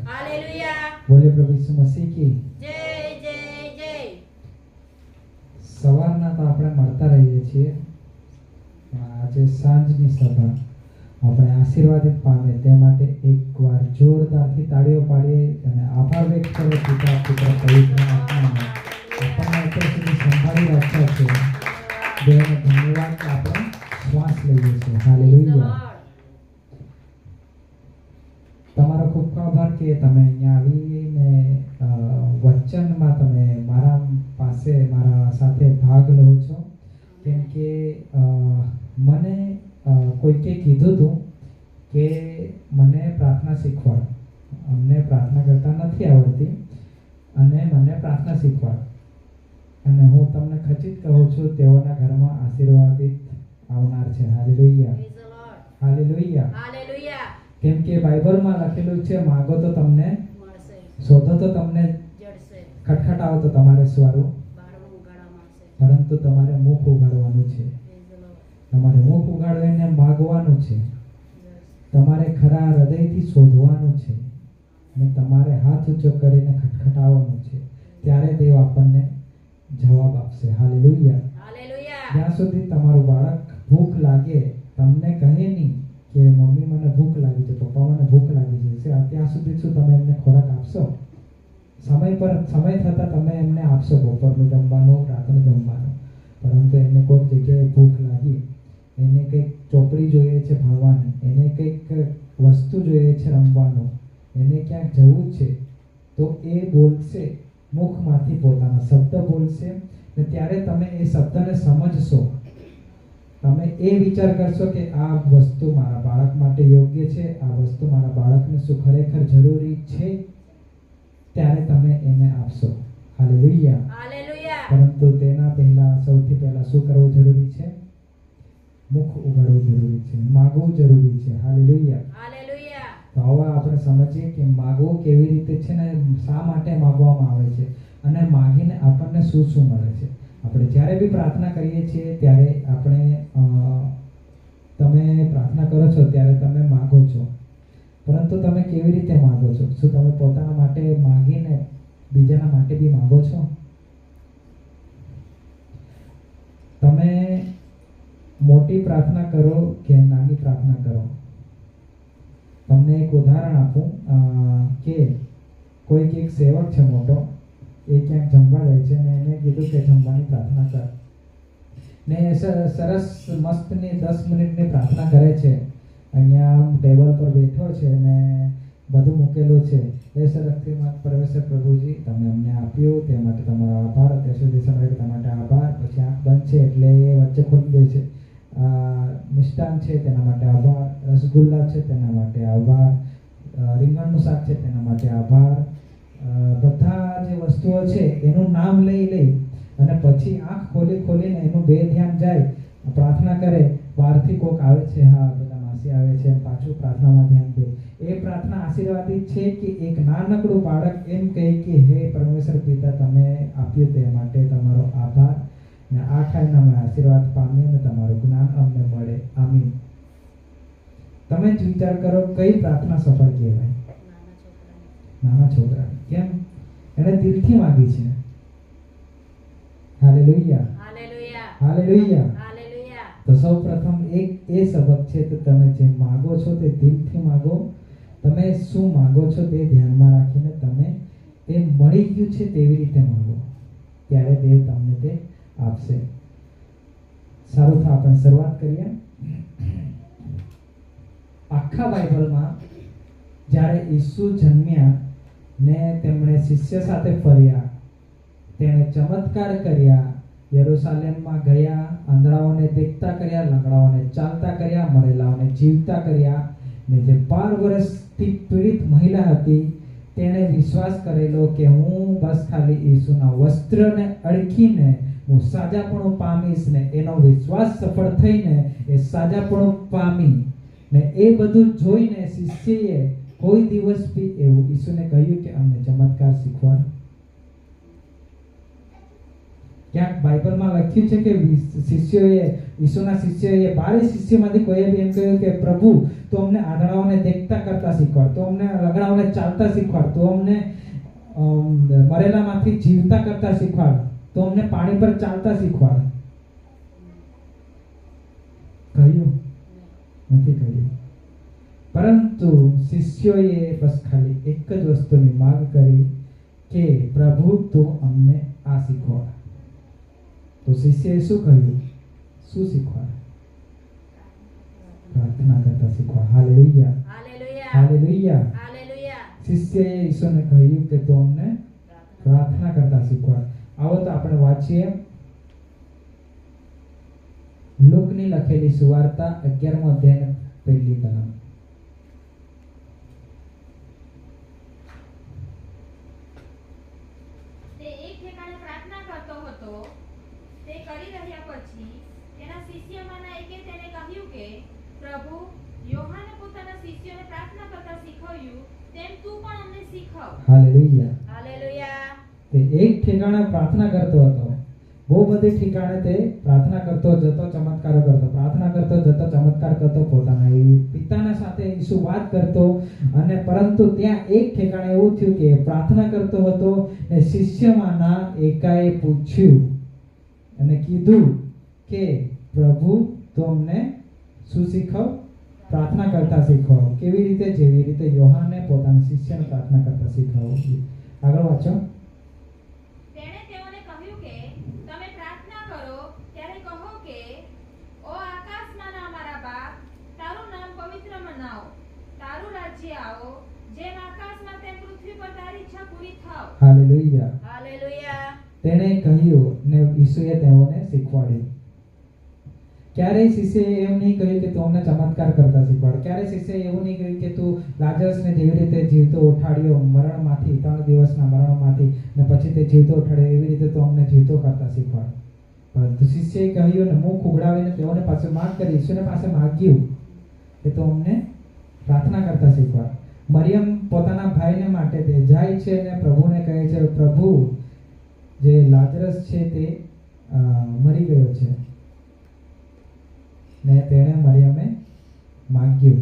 Hallelujah. बोले प्रभु यीशु मसीह की जय जय जय। સવારના તો આપણે મળતા રહીએ છીએ, પણ આજે સાંજની સભા આપણે આશીર્વાદિત પામે તે માટે એકવાર જોરદારથી તાળીઓ પાડીએ અને આભાર વ્યક્ત કરીએ પિતા પુત્ર પવિત્ર આત્માનો આપણને અત્યાર સુધી સંભાળી રાખ્યા છે. દેવને ધન્યવાદ કે આપણે શ્વાસ લઈએ છીએ. હાલેલુયા. તમારો ખૂબ ખૂબ આભાર કે તમે અહીંયા આવીને વચનમાં તમે મારા પાસે મારા સાથે ભાગ લો છો. કેમ કે મને કોઈકે કીધું હતું કે મને પ્રાર્થના શીખવાડ. અમને પ્રાર્થના કરતા નથી આવડતી અને મને પ્રાર્થના શીખવાડ. અને હું તમને ખચિત કહું છું તેઓના ઘરમાં આશીર્વાદિત આવનાર છે. હાલેલુયા. હાલેલુયા. हालेलुया। કેમ કે બાઇબલમાં લખેલું છે માગો તો તમને મળશે, શોધો તો તમને જડશે, ખટખટાવો તો તમારે સ્વારું, બારણું ઉગાડવામાં આવશે. પરંતુ તમારે મુખ ઉગાડવાનું છે. Praise the Lord. તમારે મુખ ઉગાડીને માગવાનું છે. Yes. તમારે ખરા હૃદયથી શોધવાનું છે અને તમારે હાથ ઊંચો કરીને ખટખટાવવાનું છે. ત્યારે દેવ આપણને જવાબ આપશે. હાલેલુયા. हालेलुया। જ્યાં સુધી તમારું બાળક ભૂખ લાગે તમને કહે નહીં કે મમ્મી મને ભૂખ લાગી છે, પપ્પા મને ભૂખ લાગી છે, ત્યાં સુધી શું તમે એમને ખોરાક આપશો? સમય થતાં તમે એમને આપશો બપોરનું જમવાનું, રાતનું જમવાનું. પરંતુ એને કોઈક જગ્યાએ ભૂખ લાગી, એને કંઈક ચોપડી જોઈએ છે ભણવાની, એને કંઈક વસ્તુ જોઈએ છે રમવાનું, એને ક્યાંક જવું છે, તો એ બોલશે મુખમાંથી પોતાના શબ્દ બોલશે ને ત્યારે તમે એ શબ્દને સમજશો. તમે એ વિચાર કરશો કે આ વસ્તુ મારા બાળક માટે યોગ્ય છે, આ વસ્તુ મારા બાળકને શું ખરેખર જરૂરી છે, ત્યારે તમે એને આપશો. હાલેલુયા. हालेलुया। પરંતુ તેના પહેલા સૌથી પહેલા શું કરવું જરૂરી છે? મુખ ઉગાડવું જરૂરી છે, માગવું જરૂરી છે. હાલેલુયા. हालेलुया। તો હવે આપણે સમજીએ કે માગવું કેવી રીતે છે ને શા માટે માગવામાં આવે છે અને માગીને આપણને શું શું મળે છે. આપણે જ્યારે બી પ્રાર્થના કરીએ છીએ ત્યારે આપણે તમે પ્રાર્થના કરો છો ત્યારે તમે માગો છો, પરંતુ તમે કેવી રીતે માગો છો? શું તમે પોતાના માટે માગીને બીજાના માટે બી માગો છો? તમે મોટી પ્રાર્થના કરો કે નાની પ્રાર્થના કરો? તમને એક ઉદાહરણ આપું કે કોઈક એક સેવક છે મોટો, એ ક્યાંક જમવા જાય છે અને એને કીધું કે જમવાની પ્રાર્થના કર ને સરસ મસ્તની 10 મિનિટની પ્રાર્થના કરે છે. અહીંયા ટેબલ પર બેઠો છે ને બધું મૂકેલું છે. એ સરસથી પરમેશ્વર પ્રભુજી તમે અમને આપ્યું તે માટે તમારો આભાર, અત્યાર સુધી સમય કરવા માટે આભાર. પછી આંખ બંધ છે એટલે એ વચ્ચે ખોલી દે છે. મિષ્ટાન છે તેના માટે આભાર, રસગુલ્લા છે તેના માટે આભાર, રીંગણનું શાક છે તેના માટે આભાર. બધા જે વસ્તુઓ છે એનું નામ લઈ અને પછી આંખ ખોલીને એનું બે ધ્યાન જાય, પ્રાર્થના કરે. બહારથી કોક આવે છે, હા બધા માસી આવે છે, પાછું પ્રાર્થનામાં ધ્યાન દે. એ પ્રાર્થના આશીર્વાદિત છે કે એક નાનકડું બાળક એમ કહે કે હે પરમેશ્વર પિતા તમે આપ્યું તે માટે તમારો આભાર ને આ ખાઈને અમે આશીર્વાદ પામીએ ને તમારું જ્ઞાન અમને મળે. આમીન. તમે જ વિચાર કરો કઈ પ્રાર્થના સફળ કહેવાય? નાના છોકરા. કેમ? એને દિલથી માંગી છે. હાલેલુયા. हालेलुया। હાલેલુયા. हालेलुया। તો સૌ પ્રથમ એક એ સબક છે કે તમે જે માગો છો તે દિલથી માગો. તમે શું માગો છો તે ધ્યાનમાં રાખીને તમે એ મળી ગયું છે તેવી રીતે માગો, ત્યારે દેવ તમને તે આપશે. સારું, તો આપણે શરૂઆત કરીએ. આખા બાઇબલમાં જ્યારે ઈસુ જન્મ્યા ને તેમણે શિષ્ય સાથે ફર્યા, તેણે ચમત્કાર કર્યા, યરૂશાલેમમાં ગયા, આંધળાઓને દેખતા કર્યા, લંગડાઓને ચાલતા કર્યા, મરેલાઓને જીવતા કર્યા ને જે 12 વર્ષથી પીડિત મહિલા હતી તેણે વિશ્વાસ કરેલો કે હું બસ ખાલી ઈસુના વસ્ત્રને અડકીને હું સાજાપણું પામીશ ને એનો વિશ્વાસ સફળ થઈને એ સાજાપણું પામી ને એ બધું જોઈને શિષ્યએ કોઈ દિવસ બી એવું ઈસુને કહ્યું કે અમને ચમત્કાર શીખવાડ. ક્યાંક બાઇબલમાં લખ્યું છે કે શિષ્યોએ ઈસુના શિષ્યોએ 12 શિષ્યમાંથી કોઈએ બી એમ કહ્યું કે પ્રભુ તો અમને આંધળાઓને દેખતા કરતા શીખવાડ, તો અમને લંગડાઓને ચાલતા શીખવાડ, તો અમને મરેલામાંથી જીવતા કરતા શીખવાડ, તો અમને પાણી પર ચાલતા શીખવાડ. કહ્યું નથી કહ્યું. પરંતુ શિષ્યોએ બસ ખાલી એક જ વસ્તુની માંગ કરી કે પ્રભુ તું અમને આ શીખવાડ. તો શિષ્યએ શું કહ્યું? શું શીખવાડ? પ્રાર્થના કરતા શીખવાડ. હાલેલુયા, હાલેલુયા, હાલેલુયા. હાલેલુયા. શિષ્યએ ઈસુને કહ્યું કે તું અમને પ્રાર્થના કરતા શીખવાડ. આવો તો આપણે વાંચીએ લુકની લખેલી સુવાર્તા 11મો અધ્યાય પહેલી કલમ. તે એક ઠેકાણે પ્રાર્થના કરતો હતો. તે કરી રહ્યા પછી તેના શિષ્યમાંના એકે તેને કહ્યું કે પ્રભુ, યોહાને પોતાના શિષ્યોને પ્રાર્થના કરતા શીખવ્યું તેમ તું પણ અમને શીખવ. હાલેલુયા. હાલેલુયા. તે એક ઠેકાણે પ્રાર્થના કરતો હતો. બહુ બધી ઠેકાણે તે પ્રાર્થના કરતો જતો, ચમત્કારો કરતો, પ્રાર્થના કરતો જતો, ચમત્કાર કરતો, પોતાના પિતાના સાથે ઈસુ વાત કરતો. અને પરંતુ ત્યાં એક ઠેકાણે એવું થયું કે પ્રાર્થના કરતો હતો ને શિષ્યમાંના એકાએ પૂછ્યું અને કીધું કે પ્રભુ તો અમને શું શીખવ? પ્રાર્થના કરતા શીખવો. કેવી રીતે? જેવી રીતે યોહાને પોતાના શિષ્યને પ્રાર્થના કરતા શીખવાડ્યું. આગળ વાંચો. તેણે તેઓને કહ્યું કે તમે પ્રાર્થના કરો ત્યારે કહો કે ઓ આકાશમાંના અમારા બાપ, તારું નામ પવિત્ર મનાવો, તારું રાજ્ય આવો, જેમ આકાશમાં તેમ પૃથ્વી પર તારી ઈચ્છા પૂરી થાવ. હાલેલુયા. હાલેલુયા. તેણે કહ્યું ને ઈસુએ તેઓને શીખવાડ્યું. ક્યારેય શિષ્યએ એમ નહીં કહ્યું કે તું અમને ચમત્કાર કરતા શીખવાડ. ક્યારેય શિષ્યએ એવું નહીં કહ્યું કે તું લાજરસને જેવી રીતે જીવતો ઉઠાડ્યો મરણમાંથી, 3 દિવસના મરણમાંથી, ને પછી તે જીવતો ઉઠાડ્યો, એવી રીતે તું અમને જીવતો કરતા શીખવાડ. પરંતુ શિષ્યએ કહ્યું ને મુખ ઉઘડાવીને તેઓને પાસે માંગ કરી, ઈસુને પાસે માગ્યું કે તું અમને પ્રાર્થના કરતા શીખવાડ. મરિયમ પોતાના ભાઈને માટે તે જાય છે અને પ્રભુને કહે છે, પ્રભુ જે લાજરસ છે તે મરી ગયો છે. ને તેણે મરિયમે માગ્યું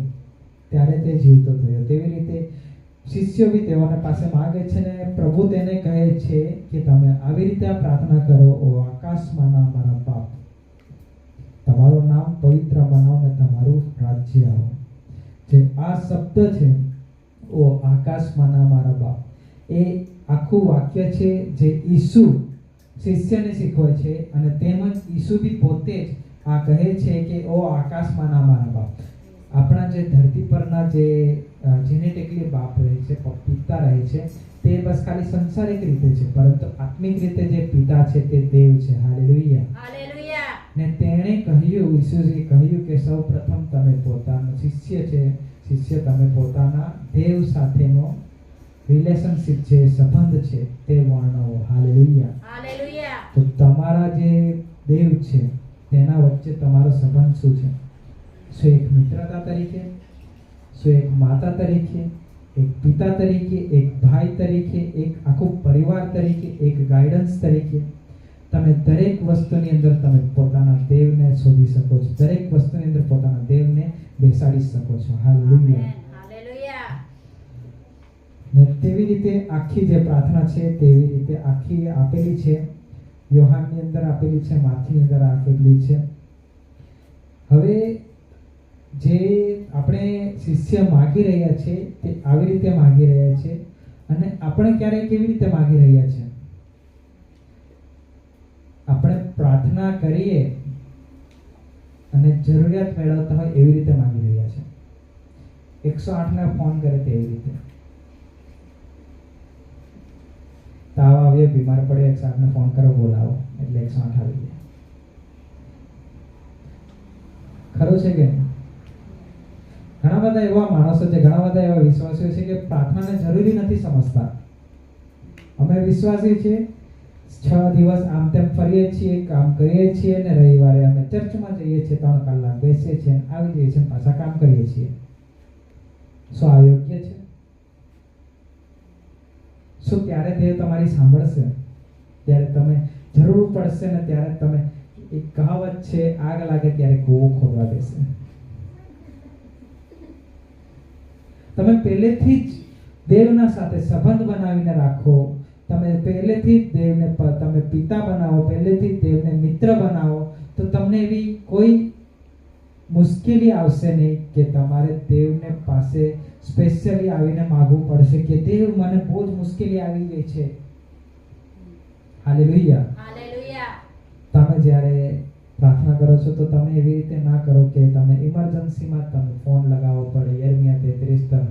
ત્યારે તે જીવતો થયો. તેવી રીતે શિષ્યો બી તેઓને પાસે માગે છે ને પ્રભુ તેને કહે છે કે તમે આવી રીતે આ પ્રાર્થના કરો, ઓ આકાશમાંના અમારા બાપ, તમારું નામ પવિત્ર બનાવો ને તમારું રાજ્ય આવો. જે આ શબ્દ છે ઓ આકાશમાંના અમારા બાપ, એ આખું વાક્ય છે જે ઈસુ શિષ્યને શીખવે છે. અને તેમજ ઈસુ બી પોતે જ આ કહે છે કે ઓ આકાશમાંના અમારા બાપ. આપણા જે ધરતી પરના જે જેનેટિકલી બાપ રહે છે, પિતા રહે છે, તે બસ ખાલી સંસારિક રીતે છે, પરંતુ આત્મિક રીતે જે પિતા છે તે દેવ છે. હાલેલુયા. હાલેલુયા. ને તેણે કહ્યું, ઈસુએ કહ્યું કે સૌ પ્રથમ તમે પોતાનો શિષ્ય છે, શિષ્ય તમે પોતાના દેવ સાથેનો રિલેશનશિપ છે, સંબંધ છે તે વર્ણવો. હાલેલુયા. હાલેલુયા. તો તમારા જે દેવ છે તેના વચ્ચે તમારો સંબંધ શું છે? શું એક મિત્રતા તરીકે, શું એક માતા તરીકે, એક પિતા તરીકે, એક ભાઈ તરીકે, એક આખું પરિવાર તરીકે, એક ગાઈડન્સ તરીકે? તમે દરેક વસ્તુની અંદર તમે પોતાના દેવને શોધી શકો છો. દરેક વસ્તુની અંદર પોતાના દેવને બેસાડી શકો છો. હાલેલુયા. હાલેલુયા. ને તેવી રીતે આખી જે પ્રાર્થના છે તેવી રીતે આખી આપેલી છે. યોહાનની અંદર આપેલી છે, માથીની અંદર આપેલી છે. હવે જે આપણે શિષ્ય માગી રહ્યા છે તે આવી રીતે માગી રહ્યા છે. અને આપણે ક્યારે કેવી રીતે માગી રહ્યા છે? આપણે પ્રાર્થના કરીએ અને જરૂરિયાત મેળવતા હોય એવી રીતે માગી રહ્યા છે. 108 ને ફોન કરે તેવી રીતે. તાવ આવ્યો, બીમાર પડ્યો, 108 ને ફોન કરો, બોલાવો, એટલે 108 આવી જાય. ખરું છે કે નહીં? ઘણા બધા એવા માણસો છે, ઘણા બધા એવા વિશ્વાસીઓ છે કે પ્રાર્થનાને જરૂરી નથી સમજતા. અમે વિશ્વાસી છીએ, 6 દિવસ આમ તેમ ફરીએ છીએ, કામ કરીએ છીએ, ને રવિવારે અમે ચર્ચમાં જઈએ છીએ, 3 કલાક બેસીએ છીએ, આવી જઈએ છીએ, પાછા કામ કરીએ છીએ. શું આ યોગ્ય છે? શું ત્યારે તે તમારી સાંભળશે? ત્યારે તમે જરૂર પડશે ને ત્યારે તમે, એક કહાવત છે, આગ લાગે ત્યારે કૂવો ખોદવા દેશે. તમે પહેલેથી જ દેવના સાથે સંબંધ બનાવીને રાખો. તમે પહેલેથી જ દેવને તમે પિતા બનાવો, પહેલેથી જ દેવને મિત્ર બનાવો, તો તમને એવી કોઈ મુશ્કેલી આવશે નહીં કે તમારે દેવને પાસે સ્પેશિયલી આવીને માગવું પડશે કે દેવ મને બહુ જ મુશ્કેલી આવી ગઈ છે. હાલેલુયા. હાલેલુયા. તમે જ્યારે પ્રાર્થના કરો છો તો તમે એવી રીતે ના કરો કે તમે ઇમરજન્સીમાં તમે ફોન લગાવવો પડે. યર્મિયા 33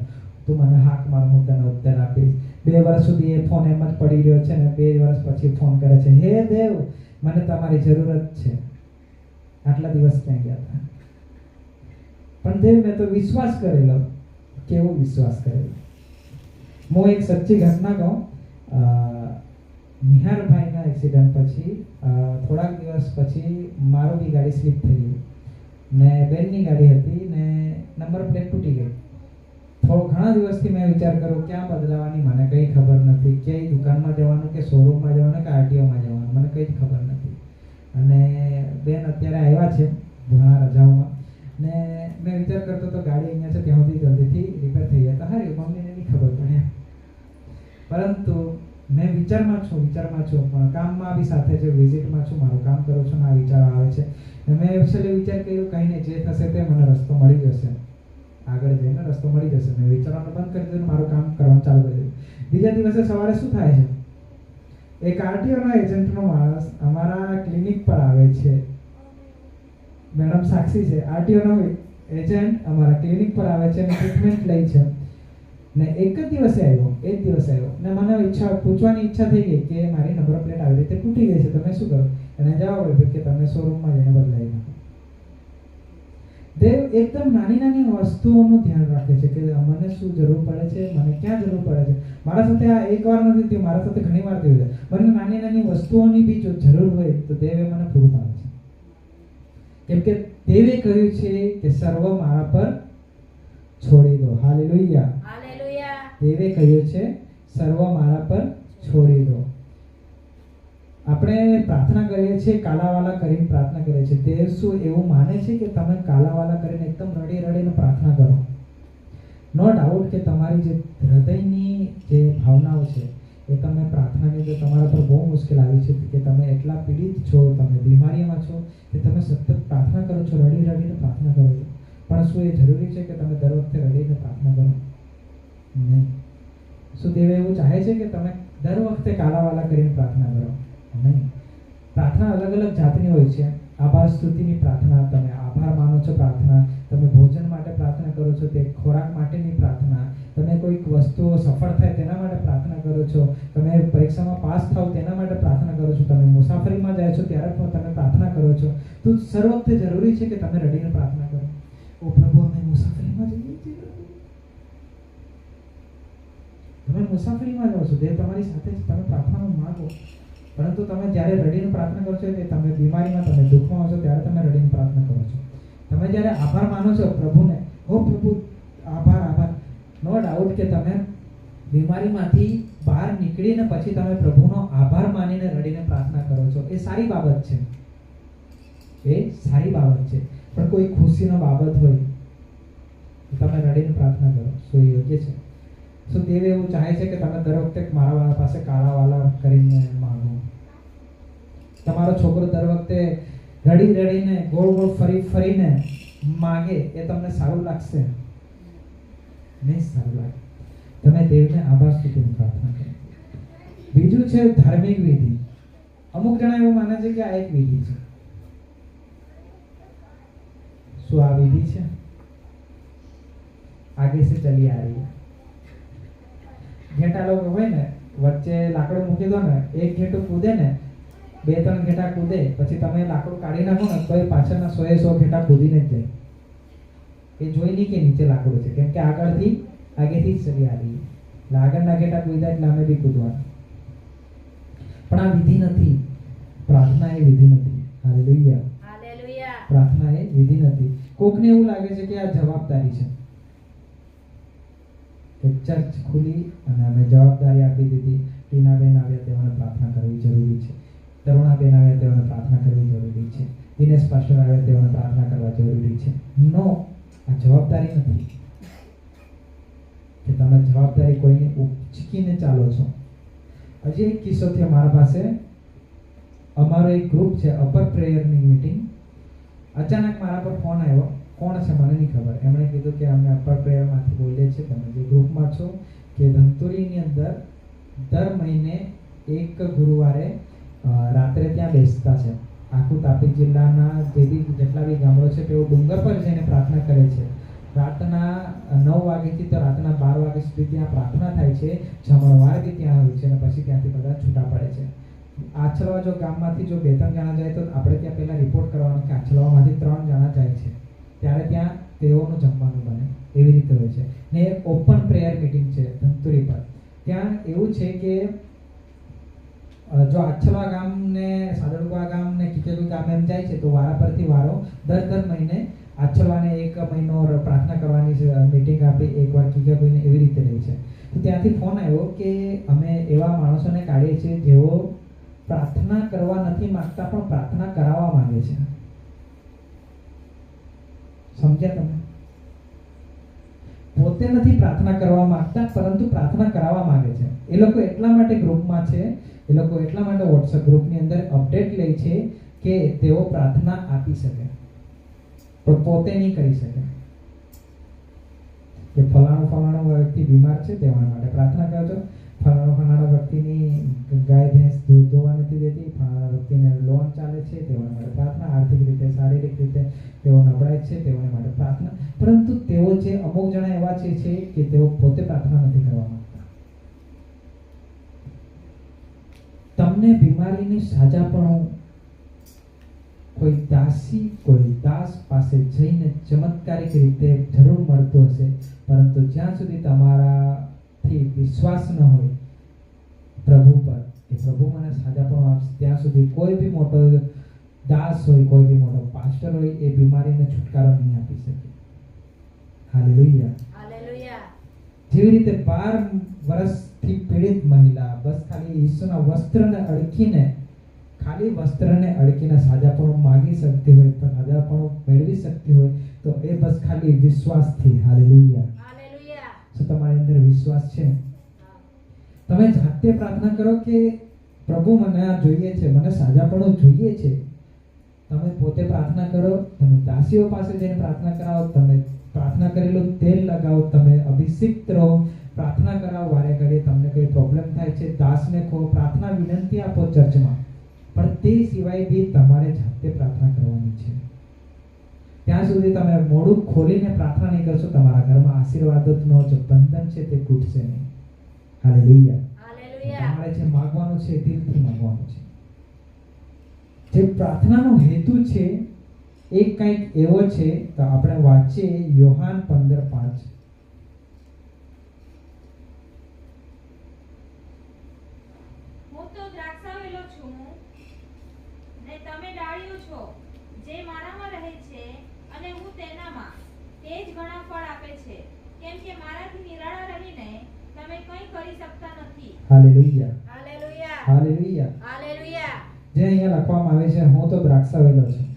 તું મને હાક માર, હું તને ઉત્તર આપીશ. 2 વર્ષ સુધી એ ફોન એમ જ પડી રહ્યો છે ને 2 વર્ષ પછી ફોન કરે છે, હે દેવ મને તમારી જરૂરત છે. આટલા દિવસ ક્યાં ગયા હતા? પણ દેવ મેં તો વિશ્વાસ કરેલો. કેવો વિશ્વાસ કરેલો? હું એક સચ્ચી ઘટના કહું. નિહારભાઈના એક્સિડન્ટ પછી થોડાક દિવસ પછી મારો બી ગાડી સ્લીપ થઈ ગઈ ને બેનની ગાડી હતી ને નંબર પ્લેટ તૂટી ગઈ. ઘણા દિવસથી મેં વિચાર કર્યો ક્યાં બદલાવાની, મને કંઈ ખબર નથી. ક્યાંય દુકાનમાં જવાનું કે શોરૂમમાં જવાનું કે આરટીઓમાં જવાનું, મને કંઈ જ ખબર નથી. અને બેન અત્યારે આવ્યા છે ઘણા રજાઓમાં ને મેં વિચાર કરતો તો ગાડી અહીંયા છે ત્યાં સુધી જલ્દીથી રિપેર થઈ જાય તો હારી, મમ્મીને નહીં ખબર પડે. પરંતુ મેં વિચારમાં છું પણ કામમાં બી સાથે છે, વિઝિટમાં છું, મારું કામ કરું છું ને આ વિચાર આવે છે. મેં એકચ્યુઅલી વિચાર કર્યો કંઈ નહીં, જે થશે તે મને રસ્તો મળી જશે, આગળ જઈને રસ્તો મળી જશે. મેં વિચારવાનું બંધ કરી દીધું, મારું કામ કરવાનું ચાલુ કરી દીધું. બીજા દિવસે સવારે શું થાય છે, એક આરટીઓના એજન્ટનો માણસ અમારા ક્લિનિક પર આવે છે. મેડમ સાક્ષી છે, આરટીઓનો એજન્ટ અમારા ક્લિનિક પર આવે છે અને ટ્રીટમેન્ટ લે છે. ને એક જ દિવસે આવ્યો ને મને પૂછવાની ઈચ્છા થઈ ગઈ કે મારી નંબર પ્લેટ આવી રીતે તૂટી ગઈ છે, તમે શું કરો? એને જવાબ આપ્યો કે તમે શોરૂમમાં જઈને બદલાવી નાખો. દેવ એકદમ નાની વસ્તુઓનું ધ્યાન રાખે છે કે મને શું જરૂર પડે છે, મને ક્યાં જરૂર પડે છે. મારા સાથે આ એકવાર નથી થયું, મારા સાથે ઘણી વાર થયું છે. મને નાની વસ્તુઓની બી જો જરૂર હોય તો દેવે મને પૂરું પાડે છે. કેમ કે દેવે કહ્યું છે કે સર્વ મારા પર છોડી દો. હાલેલુયા. હાલેલુયા. દેવે કહ્યું છે સર્વ મારા પર છોડી દો. આપણે પ્રાર્થના કરીએ છીએ, કાલાવાલા કરીને પ્રાર્થના કરીએ છીએ. દેવ શું એવું માને છે કે તમે કાલાવાલા કરીને એકદમ રડીને પ્રાર્થના કરો? નો ડાઉટ કે તમારી જે હૃદયની જે ભાવનાઓ છે એ તમે પ્રાર્થનાની જો તમારા પર બહુ મુશ્કેલ આવી છે કે તમે એટલા પીડિત છો, તમે બીમારીમાં છો કે તમે સતત પ્રાર્થના કરો છો, રડીને પ્રાર્થના કરો છો. પણ શું એ જરૂરી છે કે તમે દર વખતે રડીને પ્રાર્થના કરો? નહીં. શું દેવ એવું ચાહે છે કે તમે દર વખતે કાલાવાલા કરીને પ્રાર્થના કરો? નહીં. પ્રાર્થના અલગ જાતની હોય છે. આભાર સ્તુતિની પ્રાર્થના, તમે આભાર માનો છો પ્રાર્થના, તમે ભોજન માટે પ્રાર્થના કરો છો, તે ખોરાક માટેની પ્રાર્થના, તમે કોઈક વસ્તુઓ સફળ થાય તેના માટે પ્રાર્થના કરો છો, તમે પરીક્ષામાં પાસ થાવ તેના માટે પ્રાર્થના કરો છો, તમે મુસાફરીમાં જાય છો ત્યારે પણ તમે પ્રાર્થના કરો છો. તો સર્વ વખતે જરૂરી છે કે તમે રડીને પ્રાર્થના કરો. ઓ પ્રભુ, અમે મુસાફરીમાં જઈએ છીએ. તમે મુસાફરીમાં જાઓ છો, દેવ તમારી સાથે જ, તમે પ્રાર્થનામાં માંગો. પરંતુ તમે જ્યારે રડીને પ્રાર્થના કરો છો કે તમે બીમારીમાં, તમે દુઃખમાં હો છો ત્યારે તમે રડીને પ્રાર્થના કરો છો. તમે જ્યારે આભાર માનો છો પ્રભુને, હો પ્રભુ આભાર, નો ડાઉટ કે તમે બીમારીમાંથી બહાર નીકળીને પછી તમે પ્રભુનો આભાર માનીને રડીને પ્રાર્થના કરો છો. એ સારી બાબત છે, પણ કોઈ ખુશીનો બાબત હોય તમે રડીને પ્રાર્થના કરો, શું યોગ્ય છે? શું દેવ એવું ચાહે છે કે તમે દર વખતે મારા પાસે કાળાવાલા કરીને માંગો? તમારો છોકરો દર વખતે રડીને ગોળ ફરીને માગે એ તમને સારું લાગશે? નહીં સારું લાગે. તમે દેવને આભાર સ્તુતિની પ્રાર્થના કરો. બીજું છે ધાર્મિક વિધિ. અમુક જણા એવું માને છે કે આ એક વિધિ છે. શું આ વિધિ છે? આગે સે ચલી આ રહી. ઘેટા લોકો હોય ને, વચ્ચે લાકડું મૂકી દો ને, એક ઘેટું કૂદે ને, 2-3 ઘેટા કૂદે, પછી તમે લાકડું કાઢી નાખો ને તો એ પાછળના 100 ઘેટા કૂદીને જ જાય. એ જોઈ નહીં કે નીચે લાકડું છે, કેમ કે આગેથી જ ચલી આવી. એટલે આગળના ઘેટા કૂદ્યા એટલે અમે બી કૂદવાનું. પણ આ વિધિ નથી. પ્રાર્થના એ વિધિ નથી. હાલેલુયા. હાલેલુયા. પ્રાર્થના એ વિધિ નથી. કોકને એવું લાગે છે કે આ જવાબદારી છે. ચર્ચ ખુલી અને અમે જવાબદારી આપી દીધી, ટીનાબેન આવ્યા તેમને પ્રાર્થના કરવી જરૂરી છે. તરુણાબેન આવ્યા તેઓને પ્રાર્થના કરવી જરૂરી છે, દિનેશ પાસ્ટર આવ્યા તેઓને પ્રાર્થના કરવા જરૂરી છે. નો, આ જવાબદારી નથી કે તમે જવાબદારી કોઈને ઉચકીને ચાલો છો. હજી એક કિસ્સો થયો મારા પાસે. અમારો એક ગ્રુપ છે, અપર પ્રેયરની મીટિંગ. અચાનક મારા પર ફોન આવ્યો. કોણ છે મને નહીં ખબર. એમણે કીધું કે અમે અપર પ્રેયરમાંથી બોલીએ છીએ, તમે જે ગ્રુપમાં છો, કે ધંતુરીની અંદર દર મહિને એક ગુરુવારે રાત્રે ત્યાં બેસતા છે. આખું તાપી જિલ્લાના જેટલા બી ગામડો છે તેઓ ડુંગર પર જઈને પ્રાર્થના કરે છે. રાતના 9 વાગ્યાથી તો રાતના 12 વાગ્યા સુધી ત્યાં પ્રાર્થના થાય છે. જમણવાર બી ત્યાં હોય છે અને પછી ત્યાંથી બધા છૂટા પડે છે. આછલવા જો ગામમાંથી જો 2-3 જણા જાય તો આપણે ત્યાં પહેલા રિપોર્ટ કરવાનો કે આછલવામાંથી 3 જણા જાય છે, ત્યારે ત્યાં તેઓનું જમવાનું બને. એવી રીતે હોય છે. ને ઓપન પ્રેયર મીટિંગ છે ધંતુરી પર. ત્યાં એવું છે કે જો આછલવા ગામ ને સાદરગુવા ગામ ને કિકેલુ ગામ એમ જાય છે તો વારા પરથી વારો દર મહિને આછલવાને 1 મહિનો પ્રાર્થના કરવાની મીટિંગ આપી, એકવાર કિકેલુને એવી રીતે રહી છે. તો ત્યાંથી ફોન આવ્યો કે અમે એવા માણસોને કાઢીએ છીએ જેઓ પ્રાર્થના કરવા નથી માંગતા પણ પ્રાર્થના કરાવવા માંગે છે. સમજ્યા તમે? પોતે નથી પ્રાર્થના કરવા માંગતા પરંતુ પ્રાર્થના કરાવવા માંગે છે. એ લોકો એટલા માટે ગ્રુપમાં છે, એ લોકો એટલા માટે વોટ્સએપ ગ્રુપની અંદર અપડેટ લે છે કે તેઓ પ્રાર્થના આપી શકે પણ પોતે નહીં કરી શકે. કે ફલાણો વ્યક્તિ બીમાર છે તેના માટે પ્રાર્થના કરજો, ફલાણો વ્યક્તિની ગાય ભેંસ દૂધ દોવા નથી દેતી, ફલાણા વ્યક્તિને લોન ચાલે છે તેઓના માટે પ્રાર્થના, આર્થિક રીતે શારીરિક રીતે તેઓ નબળાઈ છે તેઓને માટે પ્રાર્થના. પરંતુ તેઓ જે અમુક જણા એવા છે કે તેઓ પોતે પ્રાર્થના નથી કરવા માંગતા. તમને બીમારીની સાજાપણું કોઈ દાસ પાસે જઈને ચમત્કારિક રીતે જરૂર મળતો હશે, પરંતુ જ્યાં સુધી તમારાથી વિશ્વાસ ન હોય પ્રભુ પર કે પ્રભુ મને સાજાપણું આપશે, ત્યાં સુધી કોઈ બી મોટો દાસ હોય, કોઈ બી મોટો પાસ્ટર હોય એ બીમારીને છુટકારો નહીં આપી શકે. Hallelujah, hallelujah. જેવી રીતે 12 વર્ષથી પીડિત મહિલા બસ ખાલી ઈસુના વસ્ત્રને અડકીને સાજાપણું માગી શકતી હોય, સાજાપણું મેળવી શકતી હોય તો એ બસ ખાલી વિશ્વાસથી. Hallelujah, hallelujah. શું તમારી અંદર વિશ્વાસ છે? તમે જાતે પ્રાર્થના કરો કે પ્રભુ મને આ જોઈએ છે, મને સાજાપણું જોઈએ છે. તમે પોતે પ્રાર્થના કરો, તમે દાસીઓ પાસે જઈને પ્રાર્થના કરાવો, તમે પ્રાર્થના કરેલું તેલ લગાવો, તમે અભિષિક્ત રહો, પ્રાર્થના કરાવો. વારે ઘડીએ તમને કોઈ પ્રોબ્લેમ થાય છે, દાસને કહો, પ્રાર્થના વિનંતી આપો ચર્ચમાં. પણ તે સિવાય બી તમારે જાતે પ્રાર્થના કરવાની છે. ત્યાં સુધી તમે મોઢું ખોલીને પ્રાર્થના નહીં કરશો, તમારા ઘરમાં આશીર્વાદનો જે બંધન છે તે તૂટશે નહીં. Hallelujah, hallelujah. તમારે જે માંગવાનું છે દિલથી માંગવાનું છે. જે પ્રાર્થનાનો હેતુ છે એ કંઈક એવો છે તો આપણે વાંચીએ યોહાન 15:5. હું તો દ્રાક્ષાવેલો છું ને તમે ડાળીઓ છો. જે મારામાં રહે છે અને હું તેનામાં, તે જ ઘણા ફળ આપે છે, કેમ કે મારાથી નિરાળા રહીને તમે કંઈ કરી શકતા નથી. હાલેલુયા, હાલેલુયા. હાલેલુયા. હાલેલુયા. જે અહીંયા લખવામાં આવે છે હું તો દ્રાક્ષાવેલો છું.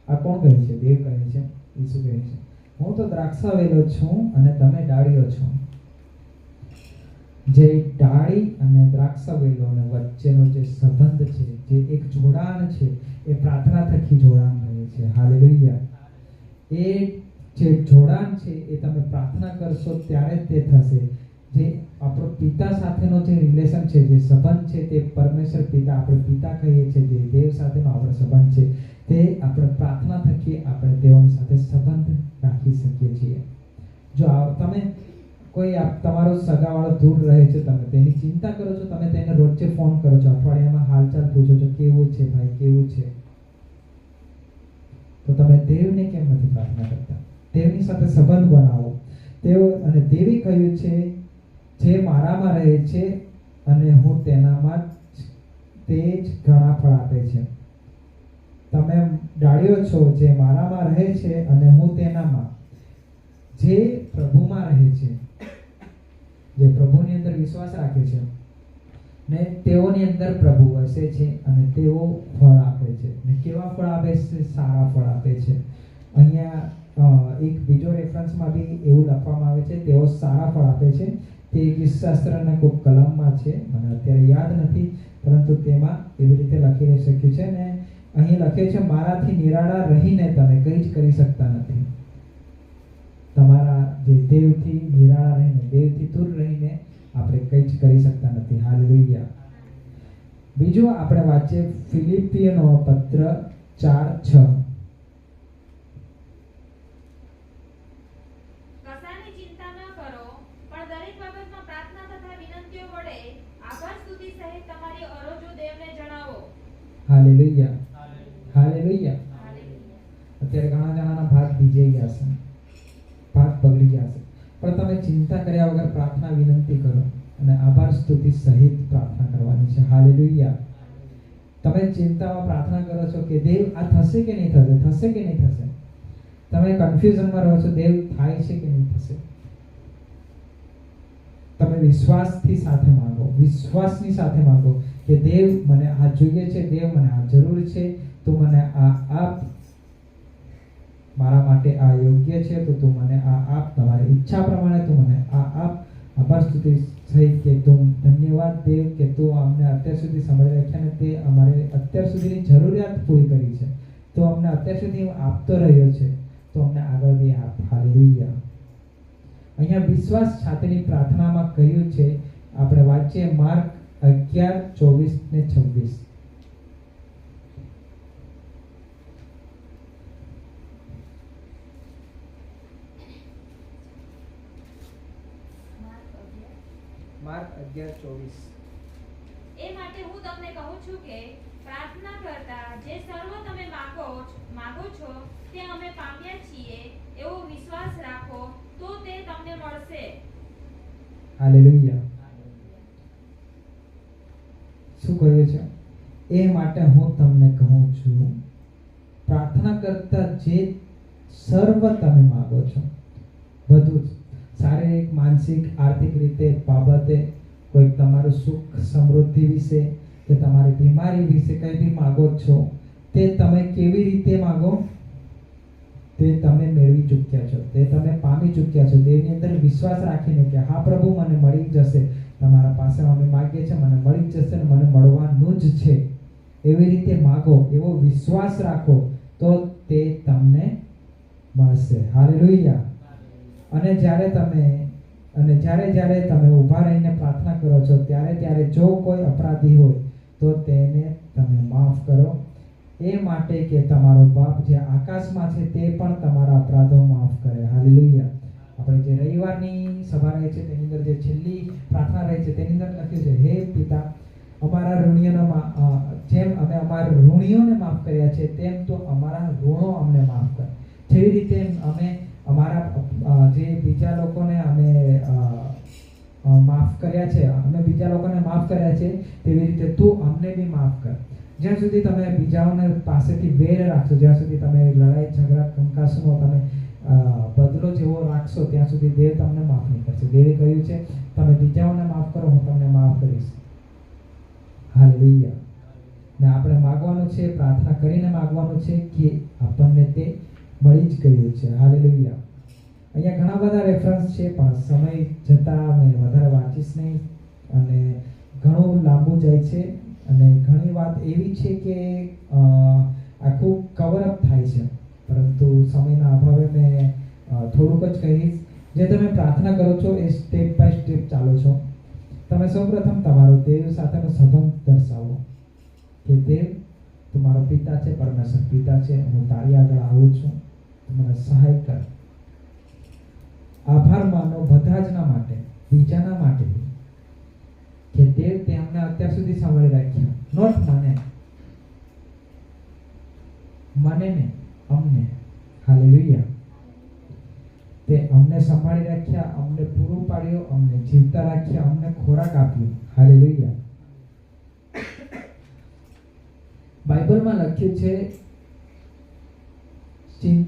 આ કોણ કહે છે? દેવ કહે છે, ઈસુ કહે છે હું તો દ્રાક્ષાવેલો છું અને તમે ડાળીઓ છો. જે ડાળી અને દ્રાક્ષાવેલોને વચ્ચેનો જે સંબંધ છે, જે એક જોડાણ છે, એ પ્રાર્થના થકી જોડાણ રહે છે. હાલેલુયા. એ જે જોડાણ છે એ તમે પ્રાર્થના કરશો ત્યારે તે થશે. જે આપણો પિતા સાથેનો જે રિલેશન છે, જે સંબંધ છે, તે પરમેશ્વર પિતા, આપણે પિતા કહીએ છીએ, જે દેવ સાથેનો આપણો સંબંધ છે, તે આપણે પ્રાર્થના થકી આપણે તેઓની સાથે સંબંધ રાખી શકીએ છીએ. જો તમે કોઈ તમારો સગાવાળો દૂર રહે છે, તમે તેની ચિંતા કરો છો, તમે તેને રોજે ફોન કરો છો, અઠવાડિયામાં હાલચાલ પૂછો છો, કેવું છે ભાઈ, કેવું છે, તો તમે દેવને કેમ નથી પ્રાર્થના કરતા? દેવની સાથે સંબંધ બનાવો. અને દેવે કહ્યું છે જે મારામાં રહે છે અને હું તેનામાં, તે જ ઘણા ફળ આપે છે. તમે ડાળીઓ છો જે મારામાં રહે છે અને હું તેનામાં, જે પ્રભુમાં રહે છે, જે પ્રભુની અંદર વિશ્વાસ રાખે છે, ને તેઓની અંદર પ્રભુ વસે છે અને તેઓ ફળ આપે છે. ને કેવા ફળ આપે છે? સારા ફળ આપે છે. અહીંયા એક બીજો રેફરન્સમાં બી એવું લખવામાં આવે છે, તેઓ સારા ફળ આપે છે. તે ગીતશાસ્ત્રના કોઈ કલમમાં છે, મને અત્યારે યાદ નથી, પરંતુ તેમાં એવી રીતે લખી શક્યું છે. ને અહીં લખ્યું છે, મારાથી નિરાળા રહીને તમે કંઈ જ કરી શકતા નથી. તમારા જે દેવથી નિરાળા રહીને, દેવથી દૂર રહીને આપણે કંઈ જ કરી શકતા નથી. હાલેલુયા. બીજું આપણે વાંચીએ ફિલિપિયનો પત્ર 4:6. કશાની ચિંતા ન કરો, પણ દરેક બાબતમાં પ્રાર્થના તથા વિનંતીઓ વડે આભાર સ્તુતિ સહિત તમારી અરજો દેવને જણાવો. હાલેલુયા. હાલેલુયા. અત્યારે ઘણા જણાના ભાગ ભીજાઈ ગયા છે, ભાગ બગડી ગયા છે, પણ તમે ચિંતા કર્યા વગર પ્રાર્થના વિનંતી કરો અને આભાર સ્તુતિ સહિત પ્રાર્થના કરવાની છે. હાલેલુયા. તમે ચિંતામાં પ્રાર્થના કરો છો કે દેવ આ થશે કે નહીં થશે, થશે કે નહીં થશે. તમે કન્ફ્યુઝનમાં રહો છો, દેવ થાય છે કે નહીં થશે. તમે વિશ્વાસથી સાથે માંગો, વિશ્વાસની સાથે માંગો કે દેવ મને આ જોઈએ છે, દેવ મને આ જરૂર છે, તું મને આ આપ, મારા માટે આ યોગ્ય છે, તો તું મને આ આપ, તમારી ઈચ્છા પ્રમાણે તું મને આ આપ. આભાર સ્તુતિ સહિત કે તું ધન્યવાદ દેવ કે તું અમને અત્યાર સુધી સંભાળી રાખ્યા ને તે અમારે અત્યાર સુધીની જરૂરિયાત પૂરી કરી છે, તો અમને અત્યાર સુધી આપતો રહ્યો છે, તો અમને આગળ બી આપ. હાલેલુયા. અહીંયા વિશ્વાસ સાથેની પ્રાર્થનામાં કહ્યું છે, આપણે વાંચીએ માર્ક 11:24-26. માર્ક 11:24. એ માટે હું તમને કહું છું કે પ્રાર્થના કરતા જે સર્વ તમે માંગો છો તે અમે પામ્યા છીએ એવો વિશ્વાસ રાખો તો તે તમને મળશે. હાલેલુયા. શું કહ્યું છે? એ માટે હું તમને કહું છું, પ્રાર્થના કરતા જે સર્વ તમે માંગો છો, બધું જ, શારીરિક, માનસિક, આર્થિક રીતે બાબતે, કોઈ તમારું સુખ સમૃદ્ધિ વિશે કે તમારી બીમારી વિશે કંઈ બી માંગો છો, તે તમે કેવી રીતે માંગો? તે તમે મેળવી ચૂક્યા છો, તે તમે પામી ચૂક્યા છો. દેવની અંદર વિશ્વાસ રાખીને કે હા પ્રભુ મને મળી જશે, તમારા પાસે અમે માંગીએ છીએ, મને મળી જ જશે ને મને મળવાનું જ છે. એવી રીતે માંગો, એવો વિશ્વાસ રાખો તો તે તમને મળશે. હાલેલુયા. અને જ્યારે તમે ઊભા રહીને પ્રાર્થના કરો છો, ત્યારે જો કોઈ અપરાધી હોય તો તેને તમે માફ કરો, એ માટે કે તમારો બાપ જે આકાશમાં છે તે પણ તમારા અપરાધો માફ કરે. હાલેલુયા. આપણે જે રવિવારની સભા રહે છે તેની અંદર જે છેલ્લી પ્રાર્થના રહે છે તેની અંદર લખ્યું છે, હે પિતા, અમારા ઋણીઓને જેમ અમે અમારા ઋણીઓને માફ કર્યા છે તેમ તો અમારા ઋણો અમને માફ કર. જેવી રીતે અમે અમારા જે બીજા લોકોને અમે માફ કર્યા છે, અમે બીજા લોકોને માફ કર્યા છે, તેવી રીતે તું અમને બી માફ કર. જ્યાં સુધી તમે બીજાઓને પાસેથી વેર રાખશો, જ્યાં સુધી તમે લડાઈ ઝઘડા કંકાસનો તમે બદલો જેવો રાખશો, ત્યાં સુધી દેવ તમને માફ નહીં કરશે. દેવે કહ્યું છે, તમે બીજાઓને માફ કરો, હું તમને માફ કરીશ. હાલેલુયા. ને આપણે માગવાનું છે, પ્રાર્થના કરીને માગવાનું છે કે આપણને તે મળી જ ગયું છે. હાલેલુયા. અહીંયા ઘણા બધા રેફરન્સ છે, પણ સમય જતાં મેં વધારે વાંચીશ નહીં અને ઘણું લાંબુ જાય છે અને ઘણી વાત એવી છે કે આખું કવરઅપ થાય છે, પરંતુ સમયના અભાવે મેં થોડુંક જ કહીશ. જે તમે પ્રાર્થના કરો છો એ સ્ટેપ બાય સ્ટેપ ચાલો છો. તમે સૌપ્રથમ તમારો દેવ સાથેનો સંબંધ દર્શાવો કે દેવ, તું મારો પિતા છે, પરમેશ્વર પિતા છે, હું તારી આગળ આવું છું, મને સહાય કર. આભાર માનો બધા જના માટે, બીજાના માટે કે દેવ તે અમને અત્યાર સુધી સંભાળી રાખ્યા. નોટ મને ને અમને. હાલેલુયા. તે અમને સંભાળી રાખ્યા, અમને પૂરું પાડ્યો, અમને જીવતા રાખ્યા, અમને ખોરાક આપ્યો. હાલેલુયા. બાઇબલમાં લખ્યું છે,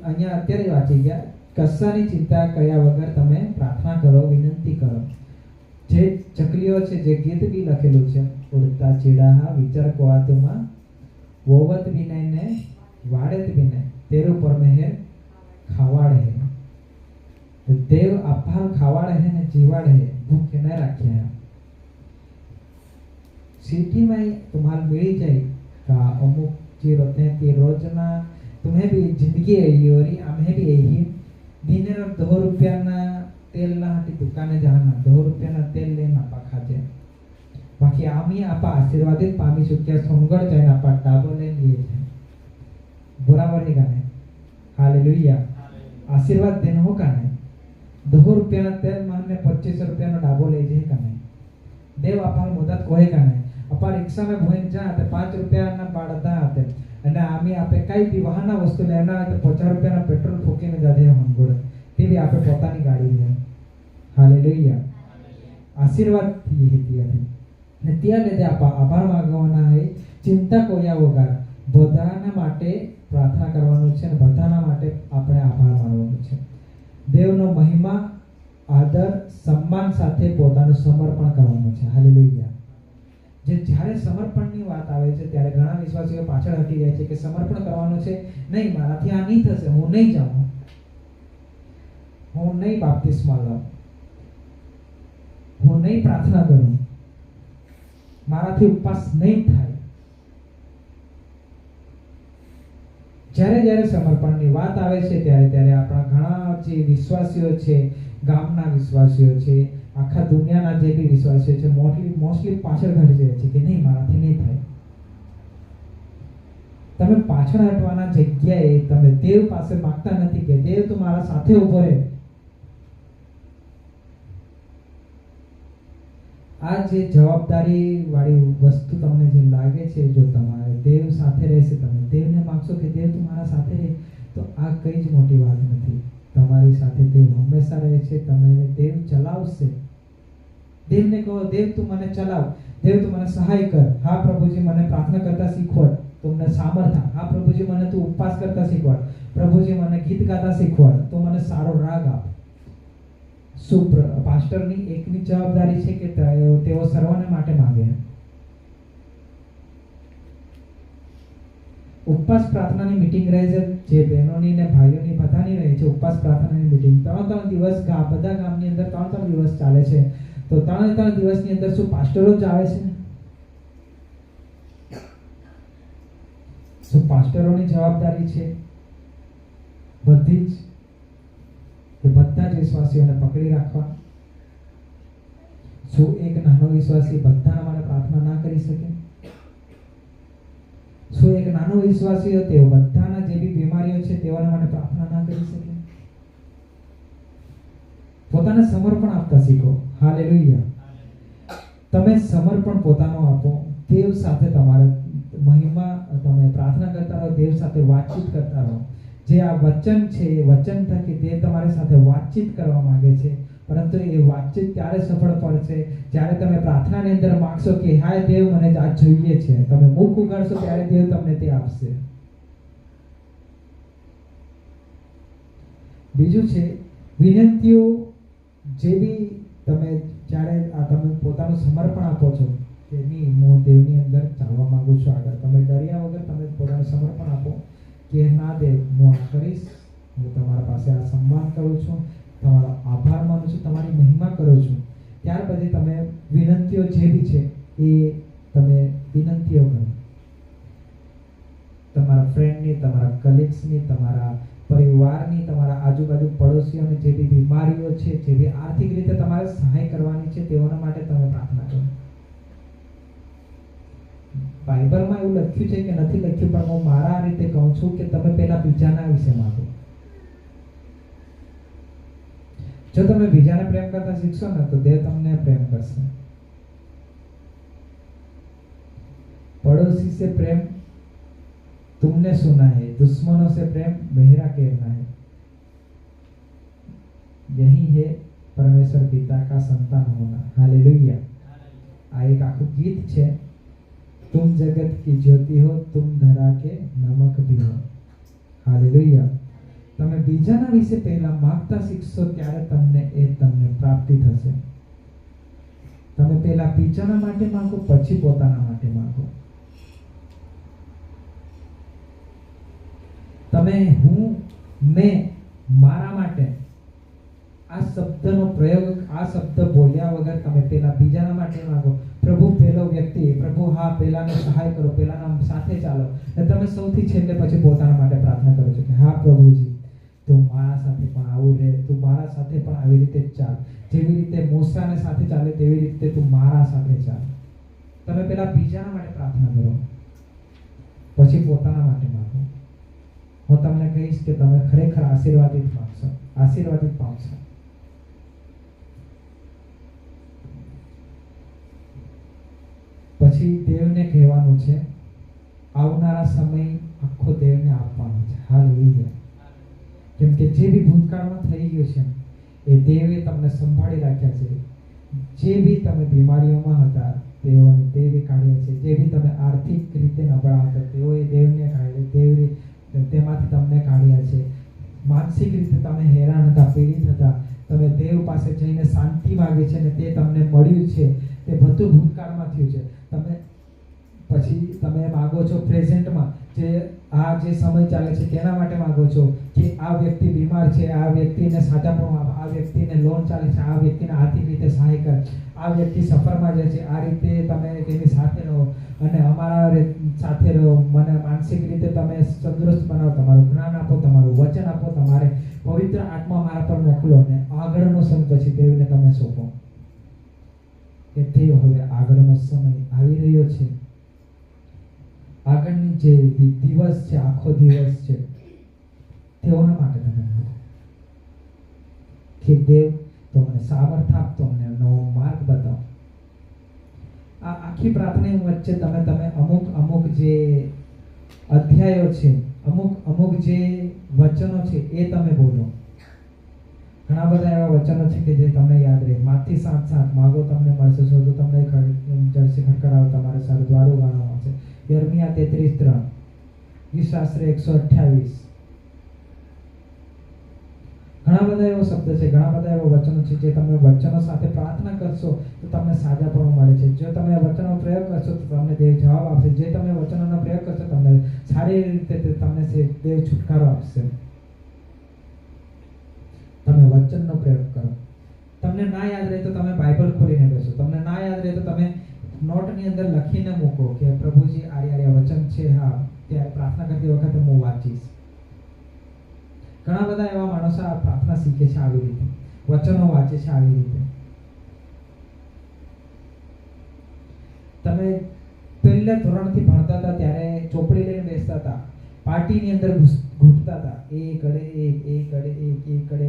અહીંયા અત્યારે વાંચી ગયા, કશાની ચિંતા કર્યા વગર તમે પ્રાર્થના કરો, વિનંતી કરો. જે ચકલીઓ છે, જે ગીત બી લખેલું છે, ઉડતા ચીડા વિચાર કોઆતુમાં વોવત વિનય ને વાડેત વિનય તેરું પર મેહર ખાવાડ હે. तो देव आभार खावाड़ है ने जीवाड़ है, भूखे न रखे हैं. सिटी में तुम्हारे मिली जाए का अमुक चीज होते हैं कि रोजना तुम्हें भी जिंदगी यही हो रही, हमें भी यही दिन में 2 रुपया ना तेल ना हटी दुकाने जाना 2 रुपया ना तेल लेना पाखा जे बाकी आमी आपा आशीर्वादित पामी चुक्या सोनगढ़ जाए ना पा डाबो ले लिए थे बराबर है गाने. हालेलुया. आशीर्वाद देना हो का नहीं 2 रुपया तेल माने 25 रुपया डाबो ले जाए का नहीं. देव आपा मदद कोई का नहीं. अपा रिक्शा में भोन जाते 5 रुपया बाढ़ता आते અને આમી આપે કઈ બી વાહનના વસ્તુ લેના હોય તો 50 રૂપિયાના પેટ્રોલ ફૂકીને જાજે હંગોળ તે બી આપે પોતાની ગાડી લે. હાલેલુયા. આશીર્વાદ થી હતી ને ત્યાં લીધે આપા આભાર માંગવાના હોય. ચિંતા કોયા વગર બધાના માટે પ્રાર્થના કરવાનું છે અને બધાના માટે આપણે આભાર માનવાનું છે. દેવનો મહિમા આદર સન્માન સાથે પોતાનું સમર્પણ કરવાનું છે. હાલેલુયા. જે જ્યારે સમર્પણની વાત આવે છે ત્યારે ઘણા વિશ્વાસીઓ પાછળ હટી જાય છે કે સમર્પણ કરવાનું છે, નહીં મારાથી આ નહીં થશે, હું નહીં જાઉં, હું નહીં બાપ્તિસ્મા લઉં, હું નહીં પ્રાર્થના કરું, મારાથી ઉપવાસ નહીં થાય. જ્યારે જ્યારે સમર્પણની વાત આવે છે ત્યારે ત્યારે આપણા ઘણા જે વિશ્વાસીઓ છે, ગામના વિશ્વાસીઓ છે, આખા દુનિયાના જે બી વિશ્વાસીઓ છે મોસ્ટલી પાછળ હટી જાય છે કે નહીં મારાથી નહીં થાય. તમે પાછળ હટવાના જગ્યાએ તમે દેવ પાસે માંગતા નથી કે દેવ તું મારા સાથે ઊભો રહે. આ જે જવાબદારી વાળી વસ્તુ તમને જે લાગે છે, જો તમારે દેવ સાથે રહેશે, તમે દેવને માંગશો કે દેવ તું મારા સાથે રહે, તો આ કઈ જ મોટી વાત નથી. તમારી સાથે દેવ હંમેશા રહે છે. તમે દેવ ચલાવશે. દેવને કહો દેવ તું મને ચલાવ, દેવ તું મને સહાય કર. હા પ્રભુજી મને પ્રાર્થના કરતા શીખવાડ, તમને સામર્થ્ય. હા પ્રભુજી મને તું ઉપવાસ કરતા શીખવાડ, પ્રભુજી મને ગીત ગાતા શીખવાડ, તું મને સારો રાગ આપ. શું પાસ્ટરની એકની જવાબદારી છે કે તેઓ સર્વને માટે માંગે. ઉપવાસ પ્રાર્થનાની મીટિંગ રહે છે, જે બહેનોની ને ભાઈઓની બધાની રહે છે. ઉપવાસ પ્રાર્થનાની મીટિંગ 3 દિવસ બધા ગામની અંદર 3 દિવસ ચાલે છે. તો 3 દિવસની અંદર શું પાસ્ટરો જ આવે છે? શું પાસ્ટરોની જવાબદારી છે બધી જ કે બધા જ વિશ્વાસીઓને પકડી રાખવા? શું એક નાનો વિશ્વાસી બધાના માટે પ્રાર્થના ના કરી શકે? શું એક નાનો વિશ્વાસી તેઓ બધાના જે બી બીમારીઓ છે તેઓના માટે પ્રાર્થના ના કરી શકે? પોતાને સમર્પણ આપતા શીખો. હાલેલુયા. તમે સમર્પણ પોતાનું આપો. દેવ સાથે તમારે મહિમા, તમે પ્રાર્થના કરતા રહો, દેવ સાથે વાતચીત કરતા રહો. જે આ વચન છે એ વચન થકી દેવ તમારી સાથે વાતચીત કરવા માંગે છે. પરંતુ એ વાતચીત ત્યારે સફળ પડશે જ્યારે તમે પ્રાર્થનાની અંદર માંગશો કે હાય દેવ મને આ જોઈએ છે. તમે મુખ ઉગાડશો ત્યારે દેવ તમને તે આપશે. બીજું છે વિનંતીઓ. જે બી તમે જ્યારે આ તમે પોતાનું સમર્પણ આપો છો કે નહીં હું દેવની અંદર ચાલવા માંગુ છું આગળ, તમે ડર્યા વગર તમે પોતાનું સમર્પણ આપો કે ના દેવ હું આ કરીશ, હું તમારા પાસે આ સન્માન કરું છું, તમારો આભાર માનું છું, તમારી મહિમા કરું છું. ત્યાર પછી તમે વિનંતીઓ જે બી છે એ તમે વિનંતીઓ કરો. તમારા ફ્રેન્ડની, તમારા કલીગ્સની, તમારા પરિવારની, તમારા આજુબાજુ પડોશીઓની જે બી બીમારીઓ છે, જે બી આર્થિક રીતે તમારે સહાય કરવાની છે તેઓના માટે તમે પ્રાર્થના કરો. બાઇબલમાં એવું લખ્યું છે કે નથી લખ્યું, પણ હું મારા રીતે કહું છું કે તમે પહેલા બીજાના વિશે માંગો. જો તમે બીજાને પ્રેમ કરતા શીખશો ને તો દેવ તમને પ્રેમ કરશે. पड़ोसी से प्रेम तुमने सुना है, दुश्मनों से प्रेम मेरा कहना है. यही है परमेश्वर पिता का संतान होना. हालेलुया. आ एक आखू गीत छे. तुम जगत की ज्योति हो, तुम धरा के नमक भी हो. हालेलुया. તમે બીજાના વિશે પહેલા માંગતા શીખશો ત્યારે તમને પ્રાપ્તિ થશે. તમે પહેલા બીજાના માટે માંગો, પછી પોતાના માટે માંગો. તમે હું, મેં, મારા માટે આ શબ્દનો પ્રયોગ, આ શબ્દ બોલ્યા વગર તમે પહેલા બીજાના માટે માંગો. પ્રભુ પહેલો વ્યક્તિ, પ્રભુ હા પહેલાને સહાય કરો, પહેલાના સાથે ચાલો. અને તમે સૌથી છેલ્લે પછી પોતાના માટે પ્રાર્થના કરો છો કે હા પ્રભુજી, તું મારા સાથે પણ આવું રહે, તું મારા સાથે પણ આવી રીતે ચાલ. જેવી રીતે મૂસાને સાથે ચાલે તેવી રીતે તું મારા સાથે ચાલ. તમે પહેલા બીજાના માટે પ્રાર્થના કરો, પછી પોતાના માટે માંગો. હું તમને કહીશ કે તમે ખરેખર આશીર્વાદિત પામશો, આશીર્વાદિત પામશો. પછી દેવને કહેવાનું છે, આવનારા સમય આખો દેવને આપવાનો છે. હાલેલુયા. કેમ કે જે બી ભૂતકાળમાં થઈ ગયું છે એ દેવે તમને સંભાળી રાખ્યા છે. જે બી તમે બીમારીઓમાં હતા તેઓને દેવે કાઢ્યા છે. જે બી તમે આર્થિક રીતે નબળા હતા તેઓએ દેવને કાઢ્યા, દેવે તેમાંથી તમને કાઢ્યા છે. માનસિક રીતે તમે હેરાન હતા, પીડિત હતા, તમે દેવ પાસે જઈને શાંતિ માંગી છે અને તે તમને મળ્યું છે. તે બધું ભૂતકાળમાં થયું છે. તમે પછી તમે માગો છો પ્રેઝન્ટમાં, જે આ જે સમય ચાલે છે તેના માટે માગો છો કે આ વ્યક્તિ બીમાર છે, આ વ્યક્તિને સાજાપણું આપ, આ વ્યક્તિને લોન ચાલે છે, આ વ્યક્તિને આર્થિક રીતે સહાય કર, આ વ્યક્તિ સફરમાં જાય છે. આ રીતે તમે તેની સાથે રહો અને અમારા સાથે રહો. મને માનસિક રીતે તમે તંદુરસ્ત બનાવો, તમારું જ્ઞાન આપો, તમારું વચન આપો, તમારે પવિત્ર આત્મા મારા પર મોકલો અને આગળનો સમય પછી દેવને તમે સોંપો કે દેવ હવે આગળનો સમય આવી રહ્યો છે. આગળની જે દિવસ છે, આખો દિવસ છે, તેઓના માટે તમે કે દેવ તો મને સામર્થ્ય આપ, તો મને નવો માર્ગ બતાવો. આ આખી પ્રાર્થના વચ્ચે તમે અમુક જે અધ્યાયો છે, અમુક જે વચનો છે એ તમે બોલો. ઘણા બધા એવા વચનો છે કે જે તમને યાદ રહે. માથી 7:7 માગો તમને મળશે, શોધો તમને જળશે, ખટખટાવો તમારે સારું દ્વારો ગણવામાં આવશે. યર્મિયા 33:3, ઈશાસ્ત્ર 128. ઘણા બધા એવો શબ્દ છે, ઘણા બધા એવા વચનો છે જે તમે વચનો સાથે પ્રાર્થના કરશો તો તમને સાજાપણું મળે છે. જો તમે વચનનો પ્રયોગ કરશો તો તમને દેવ જવાબ આપશે. જે તમે વચનોનો પ્રયોગ કરશો તમને સારી રીતે તમને દેવ છુટકારો આપશે. તમે વચનનો પ્રયોગ કરો. તમને ના યાદ રહે તો તમે બાઇબલ ખોલીને બેસો. તમને ના યાદ રહે તો તમે નોટની અંદર લખીને મૂકો કે પ્રભુજી આર્યા વચન છે, હા ત્યારે પ્રાર્થના કરતી વખતે હું વાંચીશ. ઘણા બધા એવા માણસો આ પ્રાર્થના શીખે છે આવી રીતે, વચનો વાંચે છે આવી રીતે. તમે પહેલા ધોરણથી ભણતા હતા ત્યારે ચોપડી લઈને બેસતા હતા, પાર્ટીની અંદર ઘૂંટતા હતા, એક કડે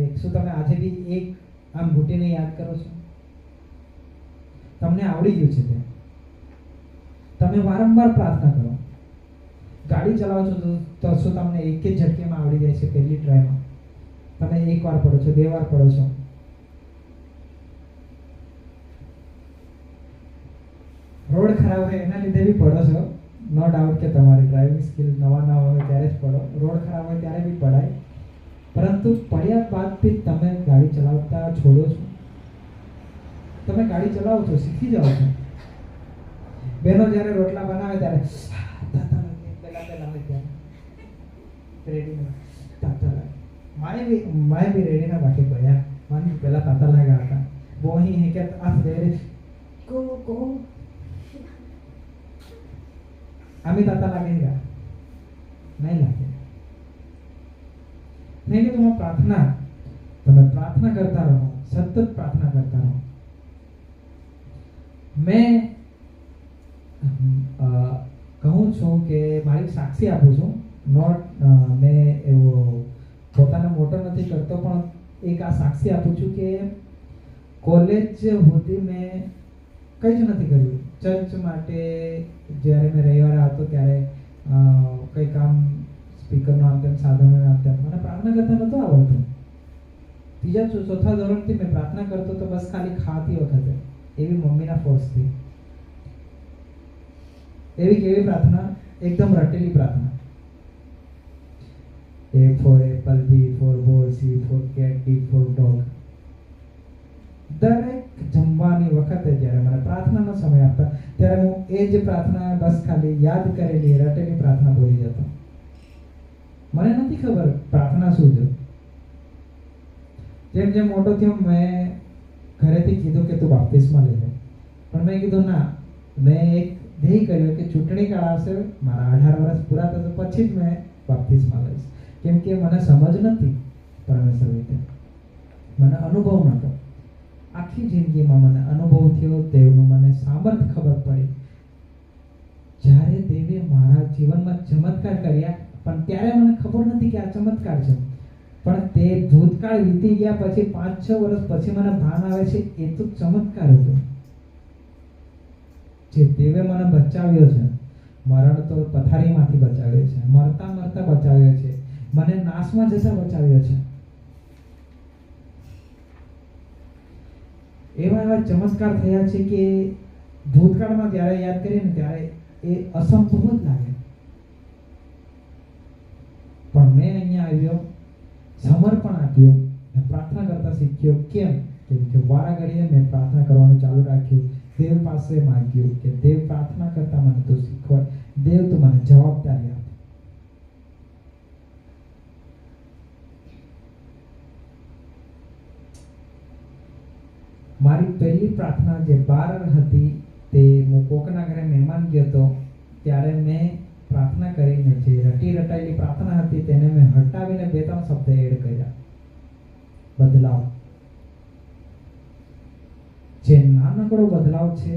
એક. શું તમે આજે બી એક આમ ઘૂંટીને યાદ કરો છો? તમને આવડી ગયું છે તે. તમે વારંવાર પ્રાર્થના કરો. ગાડી ચલાવો છો તો શું તમને એક જ ઝટકેમાં આવડી જાય છે? પહેલી ટ્રાયમાં તમે એક વાર પડો છો, 2 વાર પડો છો. રોડ ખરાબ હોય એના લીધે બી પડો છો. નો ડાઉટ કે તમારી ડ્રાઇવિંગ સ્કિલ નવા હોય ત્યારે જ પડો. રોડ ખરાબ હોય ત્યારે બી પડાય. પરંતુ પડ્યા બાદ બી તમે ગાડી ચલાવતા છોડો છો? તમે ગાડી ચલાવો છો, શીખી જાઓ છો. બહેનો જ્યારે રોટલા બનાવે ત્યારે પહેલા હોય ત્યારે રેડીના તાતા લાગે. માએ બી રેડીના બાકી ગયા. મને પહેલા તાતા લાગ્યા હતા. બોહી હે કે આ રેડી કો આમી તાતા લાગેગા નહીં લાગે. નહીં કે તમે પ્રાર્થના કરતા રહો, સતત પ્રાર્થના કરતા રહો. મેં કહું છું કે મારી સાક્ષી આપું છું. મેં એવો પોતાને મોટો નથી કરતો, પણ એક આ સાક્ષી આપું છું કે કોલેજ સુધી મેં કંઈ જ નથી કર્યું. ચર્ચ માટે જ્યારે મેં રવિવારે આવતો ત્યારે કંઈ કામ સ્પીકરનું આમ તેમ સાધનો આમ તેમ મને પ્રાર્થના કરતા નહોતું આવડતું. 3જા 4થા ધોરણથી મેં પ્રાર્થના કરતો તો બસ ખાલી ખાતી વખતે, એવી મમ્મીના ફોર્સથી. એવી કેવી પ્રાર્થના? એકદમ રટેલી પ્રાર્થના. A for apple, B for ball, C for cat, D for dog. દરેક જમવાની વખતે જ્યારે મને જ પ્રાર્થના બસ ખાલી યાદ કરેલી રટેલી પ્રાર્થના બોલી જતો. મને નથી ખબર પ્રાર્થના શું છે. જેમ જેમ મોટો થયો મેં ઘરેથી કીધું કે તું બાપ્તિસ્મા લઈ લે, પણ મેં કીધું ના, મેં એક ધ્યેય કર્યો કે ચૂંટણી કાળ આવશે, મારા 18 વર્ષ પૂરા થશે પછી જ મેં બાપ્તિસ્મા લઈશ. કેમ કે મને સમજ નથી પરમેશ્વર વિશે, મને અનુભવ નહોતો. આખી જિંદગીમાં મને અનુભવ થયો, દેવનું મને સામર્થ્ય ખબર પડી જ્યારે દેવે મારા જીવનમાં ચમત્કાર કર્યા. પણ ત્યારે મને ખબર નથી કે આ ચમત્કાર છે, પણ તે ભૂતકાળ વીતી ગયા પછી 5-6 વર્ષ પછી મને ભાન આવે છે એ તો ચમત્કાર હતો જે દેવે મને બચાવ્યો છે. મરણ તો પથારીમાંથી બચાવ્યો છે, મરતા મરતા બચાવ્યો છે, મને નાશમાં જતા બચાવ્યો છે. એવા એવા ચમત્કાર થયા છે કે ભૂતકાળમાં જ્યારે યાદ કરીએ ને ત્યારે એ અસંભવ જ લાગે. પણ મેં અહીંયા આવ્યો, સમર્પણ આપ્યું, પ્રાર્થના કરતા શીખ્યો. કેમ? કેમ કે વારા ઘડીએ મેં પ્રાર્થના કરવાનું ચાલુ રાખ્યું. દેવ પાસે માંગ્યું કે દેવ પ્રાર્થના કરતા મને તું શીખવાડ, દેવ તું મને જવાબદારી આપ. મારી પહેલી પ્રાર્થના જે 12 હતી તે હું કોકના ઘરે મહેમાન ગયો હતો ત્યારે મેં પ્રાર્થના કરીને જે રટાયેલી પ્રાર્થના હતી તેને મેં હટાવીને 2-3 શબ્દ એડ કર્યા. બદલાવ. જે નાનકડો બદલાવ છે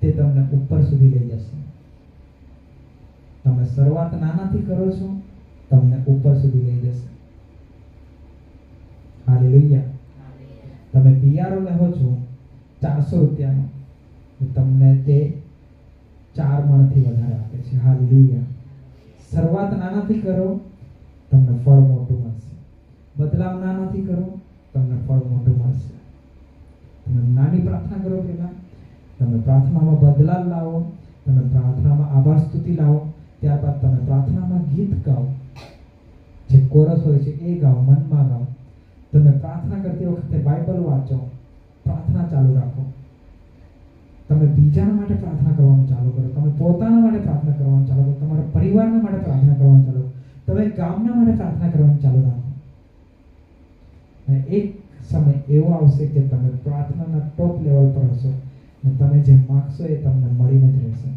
તે તમને ઉપર સુધી લઈ જશે. તમે શરૂઆત નાનાથી કરો છો, તમને ઉપર સુધી લઈ જશે. હાલેલુયા. તમે બિયારો લેવો છો 400 રૂપિયાનો, તમને તે 4 મણથી વધારે આપે છે. હાલેલુયા. શરૂઆત નાનાથી કરો, તમને ફળ મોટું મળશે. બદલાવ નાનાથી કરો, તમને ફળ મોટું મળશે. તમે નાની પ્રાર્થના કરો, પહેલા તમે પ્રાર્થનામાં બદલાવ લાવો, તમે પ્રાર્થનામાં આભાર સ્તુતિ લાવો, ત્યારબાદ તમે પ્રાર્થનામાં ગીત ગાઓ, જે કોરસ હોય છે એ ગાઓ, મનમાં ગાઓ. તમે પ્રાર્થના કરતી વખતે બાઇબલ વાંચો, પ્રાર્થના ચાલુ રાખો. તમે બીજાના માટે પ્રાર્થના કરવાનું ચાલુ કરો, તમે પોતાના માટે પ્રાર્થના કરવાનું ચાલુ કરો, તમારા પરિવારના માટે પ્રાર્થના કરવાનું ચાલુ કરો, તમે ગામના માટે પ્રાર્થના કરવાનું ચાલુ રાખો. અને એક સમય એવો આવશે કે તમે પ્રાર્થનાના ટોપ લેવલ પર હશો અને તમે જે માગશો એ તમને મળીને જ રહેશે.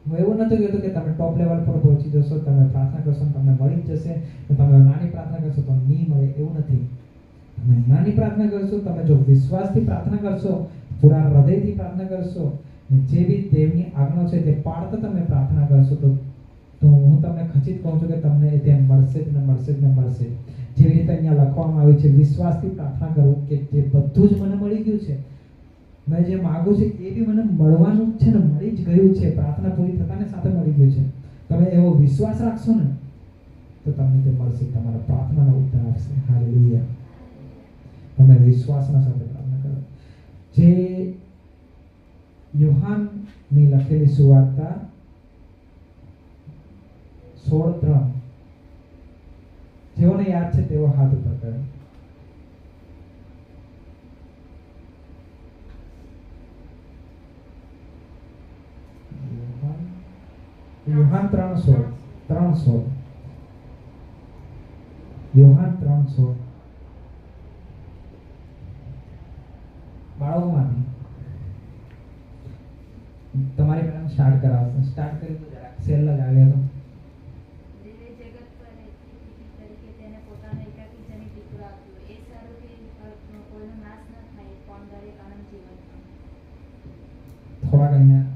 હું એવું નથી કહેતો કે તમે ટોપ લેવલ પર પહોંચી જશો, તમે પ્રાર્થના કરશો તમને મળી જ જશે, તમે નાની પ્રાર્થના કરશો તો નહીં મળે, એવું નથી. તમે નાની પ્રાર્થના કરશો, તમે જો વિશ્વાસથી પ્રાર્થના કરશો, પૂરા હૃદયથી પ્રાર્થના કરશો, જે બી દેવની આજ્ઞા છે તે પાળતા તમે પ્રાર્થના કરશો તો હું તમને ખચિત કહું છું કે તમને તે મળશે જ ને મળશે જ ને મળશે. જેવી રીતે અહીંયા લખવામાં આવ્યું છે, વિશ્વાસથી પ્રાર્થના કરો કે જે બધું જ મને મળી ગયું છે, મેં જે માગું છું એ બી મને મળવાનું જ છે ને, મળી જ ગયું છે, પ્રાર્થના પૂરી થતાને સાથે મળી ગયું છે. તમે એવો વિશ્વાસ રાખશો ને તો તમને તે મળશે, તમારા પ્રાર્થનાનો ઉત્તર આપશે. હાલેલુયા. તમે વિશ્વાસના સાથે પ્રાર્થના કરો. જે યોહાનની લખેલી સુવાર્તા 16:3, જેઓને યાદ છે તેઓ હાથ ઉપર કરે. યોહાન 3:16. યોહાન 3:16. બાળકોમાંથી તમારી પહેલા સ્ટાર્ટ કરાવશે. સ્ટાર્ટ કરી તો જરાક સેલ લગાવ્યો હતો. દેવે જગત પર તરીકે તેને પોતાનો એકાકી જન દીકરો આપ્યો, એ સારું કે કોઈનો નાશ ન થાય, પણ દરેક આનંદ જીવન થોડાક અહીંયા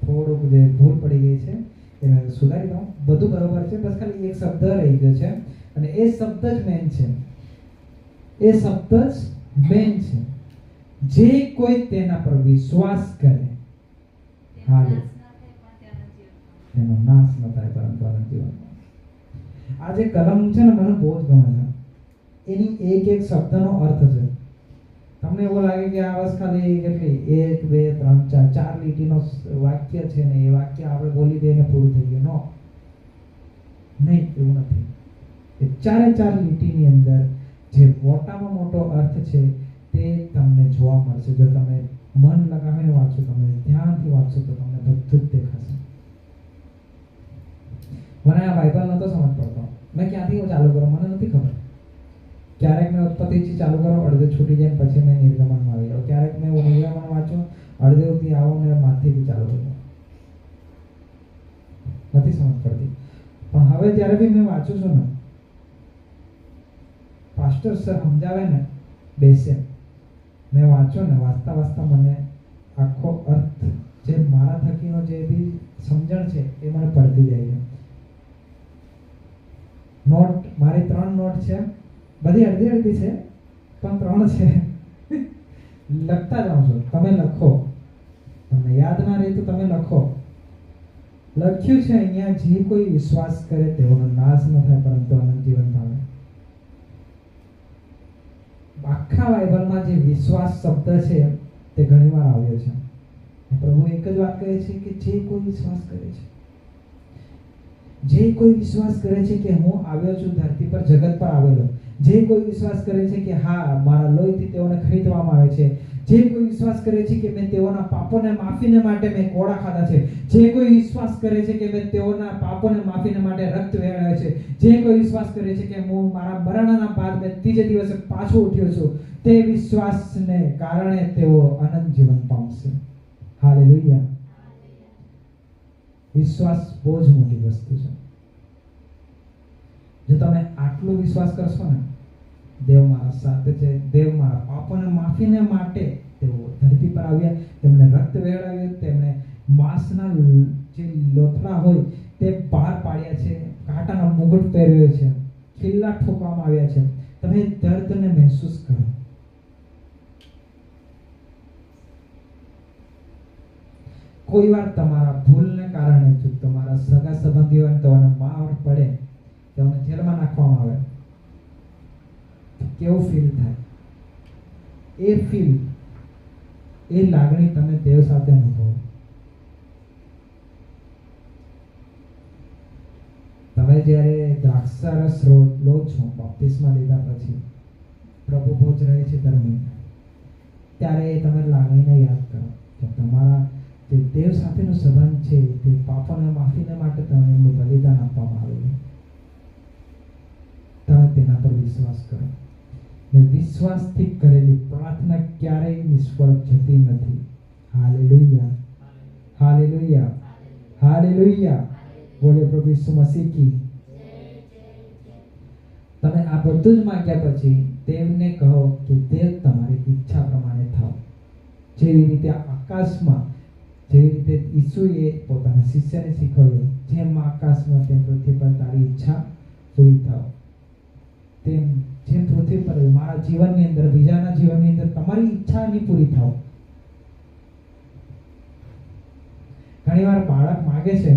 થોડુંક જે ભૂલ પડી ગઈ છે એને સુધારી દઉં. બધું બરોબર છે, બસ ખાલી એક શબ્દ રહી ગયો છે અને એ શબ્દ જ મેન છે. એ શબ્દ જ મેન છે. જે કોઈ તેના પર વિશ્વાસ કરે એનો નાશ ન થાય પરંતુ આનંદ જીવન. આ જે કલમ છે ને મને બહુ જ ગમે છે. એની એક એક શબ્દનો અર્થ છે. તમને એવું લાગે કે આ બસ ખાલી કેટલી 1 2 3 4 લીટીનો વાક્ય છે ને એ વાક્ય આપણે બોલી દઈએ ને પૂરું થઈ ગયું. નો, નહીં, એવું નથી. એ 4 લીટીની અંદર જે મોટામાં મોટો અર્થ છે તે તમને જોવા મળશે જો તમે મન લગાવીને વાંચો, તમે ધ્યાનથી વાંચો વાંચશો તો તમને બધું જ દેખાશે. મને આ બાઇબલ નહોતો સમજ પડતો. મેં ક્યાંથી ચાલુ કરું મને નથી ખબર. ક્યારેક મેં ઉત્પત્તિથી ચાલુ કરો, અડધે છૂટી જાય પછી મેં નિર્ગમનમાં આવી જાઉં. ક્યારેક મેં નિર્ગમન વાંચું, અડધેથી આવું ને માથેથી ચાલુ કરું. નથી સમજ પડતી. પણ હવે જ્યારે બી મેં વાંચું છું ને, પાસ્ટર સર સમજાવે ને બેસે, મેં વાંચો ને વાંચતા વાંચતા મને આખો અર્થ જે મારા થકીનો જે બી સમજણ છે એ મને પડતી જાય છે. નોટ મારી 3 નોટ છે, બધી અડધી અડધી છે પણ 3 છે. લખતા જાઉં છું. તમે લખો, તમને યાદ ના રહે તો તમે લખો. લખ્યું છે અહીંયા, જે કોઈ વિશ્વાસ કરે તેઓનો નાશ ન થાય પરંતુ અનંત જીવન પામે. આખા બાઇબલમાં જે વિશ્વાસ શબ્દ છે તે ઘણીવાર આવ્યો છે. પ્રભુ એક જ વાત કહે છે કે જે કોઈ વિશ્વાસ કરે છે, જે કોઈ વિશ્વાસ કરે છે કે હું આવ્યો છું ધરતી પર, જગત પર આવેલો, જે કોઈ વિશ્વાસ કરે છે કે હા મારા લોહીથી તેઓને ખરીદવામાં આવે છે, જે કોઈ વિશ્વાસ કરે છે કે મેં તેઓના પાપોને માફીને માટે મેં કોળા ખાધા છે, જે કોઈ વિશ્વાસ કરે છે કે મેં તેઓના પાપોને માફીને માટે રક્ત વહેડાવ્યો છે, જે કોઈ વિશ્વાસ કરે છે કે હું મારા મરણના બાદ મેં ત્રીજે દિવસે પાછો ઉઠ્યો છું, તે વિશ્વાસને કારણે તેઓ અનંત જીવન પામશે. હાલેલુયા. વિશ્વાસ બહુ જ મોટી વસ્તુ છે. જો તમે આટલો વિશ્વાસ કરશો ને, દેવ મારા સાથે છે, દેવ મારા પાપોને માફીને માટે તેઓ ધરતી પર આવ્યા, તેમણે રક્ત વહેડાવ્યું, તેમણે માંસના જે લોથડા હોય તે બહાર પાડ્યા છે, કાંટાનો મુગટ પહેર્યો છે, ખીલ્લા ઠોકવામાં આવ્યા છે. તમે દર્દને મહેસૂસ કરો. કોઈ વાર તમારા ભૂલને કારણે જો તમારા સગા સંબંધીઓને તમને માર પડે, તમને જેલમાં નાખવામાં આવે, કેવું ફીલ થાય? એ ફીલ, એ લાગણી તમે દેવ સાથે અનુભવો. તમે જ્યારે દ્રાક્ષારસ લો છો બાપ્તિસ્મા લીધા પછી, પ્રભુ ભોજ રહે છે દરમિયાન, ત્યારે તમે લાગણીને યાદ કરો કે તમારા જે દેવ સાથેનો સંબંધ છે તે પાપોને માફીને માટે તમે એમનું બલિદાન આપવામાં આવેલું. તમે તેના પર વિશ્વાસ કરો. ને વિશ્વાસથી કરેલી પ્રાર્થના ક્યારેય નિષ્ફળ જતી નથી. હાલેલુયા, હાલેલુયા, હાલેલુયા. બોલે પ્રભુ ઈસુ મસીહ કી. તમે આ બધું જ માંગ્યા પછી દેવને કહો કે દેવ તમારી ઈચ્છા પ્રમાણે થાવ. જેવી રીતે આકાશમાં, જેવી રીતે ઈસુએ પોતાના શિષ્યને શીખવ્યું, જેમ આકાશમાં તેમ પૃથ્વી પર તારી ઈચ્છા પૂરી થાવ, તેમ જેમ પૃથ્વી પર મારા જીવનની અંદર, બીજાના જીવનની અંદર તમારી ઈચ્છાની પૂરી થાવ. ઘણીવાર બાળક માગે છે,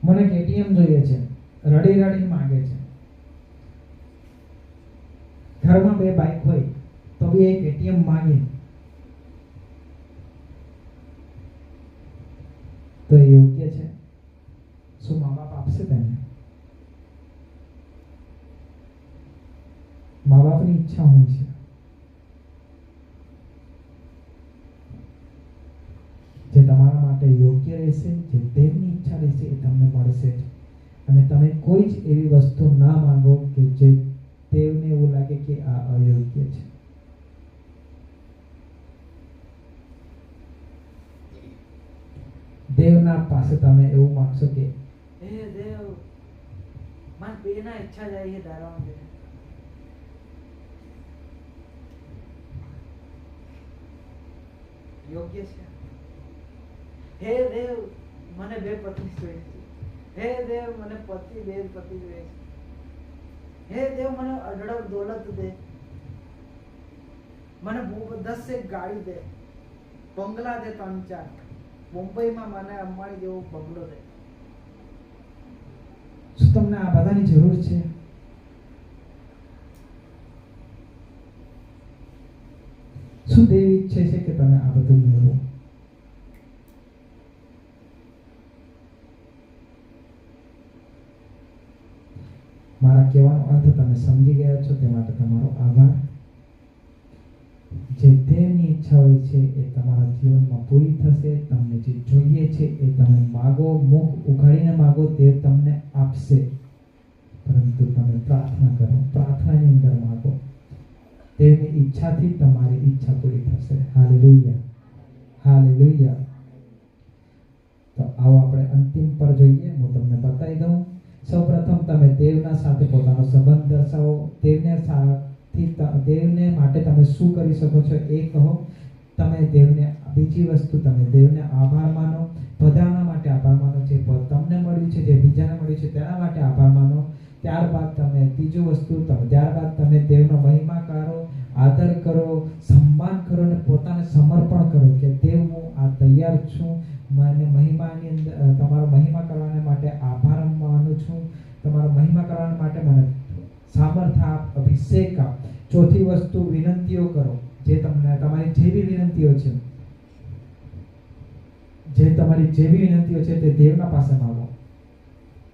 મને KTM જોઈએ છે, રડી રડીને માગે છે. ઘરમાં 2 બાઇક હોય તો બી એક KTM માગે તો એ યોગ્ય છે? શું મા બાપ આપશે તેને? મા બાપની ઈચ્છા શું છે? જે તમારા માટે યોગ્ય રહેશે, જે દેવની ઈચ્છા રહેશે એ તમને મળશે. અને તમે કોઈ જ એવી વસ્તુ ના માંગો કે જે દેવને એવું લાગે કે આ અયોગ્ય છે. દેવના પાસે તમે એવું માંગશો કે હે દેવ, માર બેના ઈચ્છા જાય છે તારા માટે. યોગ્ય છે? હે દેવ, મને 2 પત્ની જોઈએ છે. હે દેવ, મને પતિ 2 પતિ જોઈએ છે. હે દેવ, મને અઢળક દોલત દે, મને 10 ગાડી દે, બંગલા દે 3-4, મુંબઈમાં મને અંબાણી જેવો બંગલો દે. શું તમને આ બધાની જરૂર છે? શું દેવ ઈચ્છે છે કે તમે આ બધું મેળવો? મારા કહેવાનો અર્થ તમે સમજી ગયા છો, તે માટે તમારો આભાર. જે દેવની ઈચ્છા હોય છે એ તમારા જીવનમાં પૂરી થશે. તમને જે જોઈએ છે એ તમે માગો, મુખ ઉઘાડીને માગો, દેવ તમને આપશે. પરંતુ તમે પ્રાર્થના કરો, પ્રાર્થનાની અંદર માગો. દેવની ઈચ્છાથી તમારી ઈચ્છા પૂરી થશે. Hallelujah, hallelujah. તો આવો આપણે અંતિમ પર જોઈએ. હું તમને બતાવી દઉં. સૌપ્રથમ તમે દેવના સાથે પોતાનો સંબંધ દર્શાવો. દેવને માટે તમે શું કરી શકો છો એ કહો. તમે દેવને, બીજી વસ્તુ, તમે દેવને આભાર માનો. બધાના માટે આભાર માનો. જે તમને મળ્યું છે, જે બીજાને મળ્યું છે તેના માટે આભાર માનો. ત્યારબાદ તમે ત્રીજું વસ્તુ, ત્યારબાદ તમે દેવનો મહિમા કરો, આદર કરો, સન્માન કરો અને પોતાને સમર્પણ કરો કે દેવ, હું આ તૈયાર છું. મને મહિમાની અંદર તમારો મહિમા કરવા માટે આભાર માનું છું. તમારો મહિમા કરવા માટે મને સામર્થ્ય આપ, અભિષેક આપ. ચોથી વસ્તુ, વિનંતીઓ કરો. જે તમને, તમારી જે બી વિનંતીઓ છે, તે દેવના પાસે માંગો.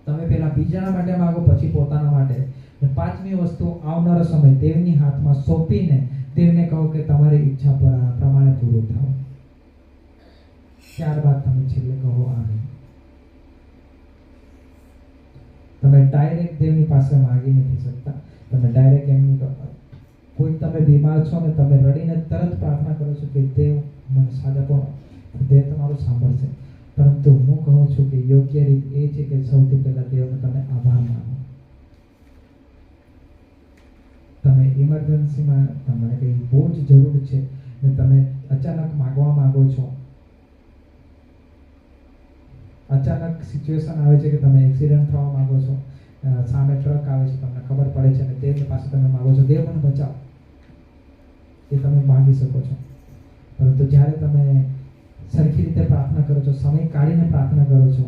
તમે પહેલા બીજાના માટે માંગો, પછી પોતાના માટે. અને પાંચમી વસ્તુ, આવનારો સમય દેવની હાથમાં સોંપીને દેવને કહો કે તમારી ઈચ્છા પ્રમાણે પૂરું થાવ. ત્યારબાદ તમે છેલ્લે કહો આમીન. તમે ડાયરેક્ટ દેવની પાસે માંગી નથી શકતા. તમે ડાયરેક્ટ એમની, કોઈ તમે બીમાર છો ને તમે રડીને તરત પ્રાર્થના કરો છો કે દેવ મને સાજા, દેવ તમારું સાંભળશે. પરંતુ હું કહું છું કે યોગ્ય રીત એ છે કે સૌથી પહેલા દેવને તમે આભાર માનો. તમે ઇમરજન્સીમાં તમને કંઈ બહુ જ જરૂર છે ને તમે અચાનક માગવા માંગો છો, અચાનક સિચ્યુએશન આવે છે કે તમે એક્સિડન્ટ થવા માંગો છો, સામે ટ્રક આવે છે, તમને ખબર પડે છે અને દેવની પાસે તમે માંગો છો દેવ મને બચાવ, એ તમે માંગી શકો છો. પરંતુ જ્યારે તમે સરખી રીતે પ્રાર્થના કરો છો, સમય કાઢીને પ્રાર્થના કરો છો,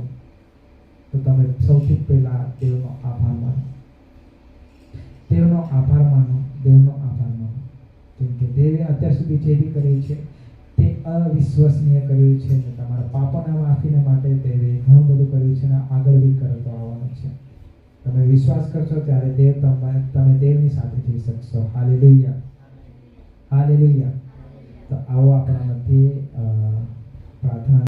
તો તમે સૌથી પહેલા દેવનો આભાર માનો. દેવનો આભાર માનો, દેવનો આભાર માનો. કેમ કે દેવે અત્યાર સુધી જે બી કર્યું છે તે અવિશ્વસનીય કર્યું છે. તમારા પાપોના માફીને માટે દેવે ઘણું બધું કર્યું છે અને આગળ બી કરતો આવવાનું છે. તમે વિશ્વાસ કરશો ત્યારે દેવ તમે દેવની સાથે જઈ શકશો. Hallelujah, hallelujah. તો આવો આપણા મધ્યે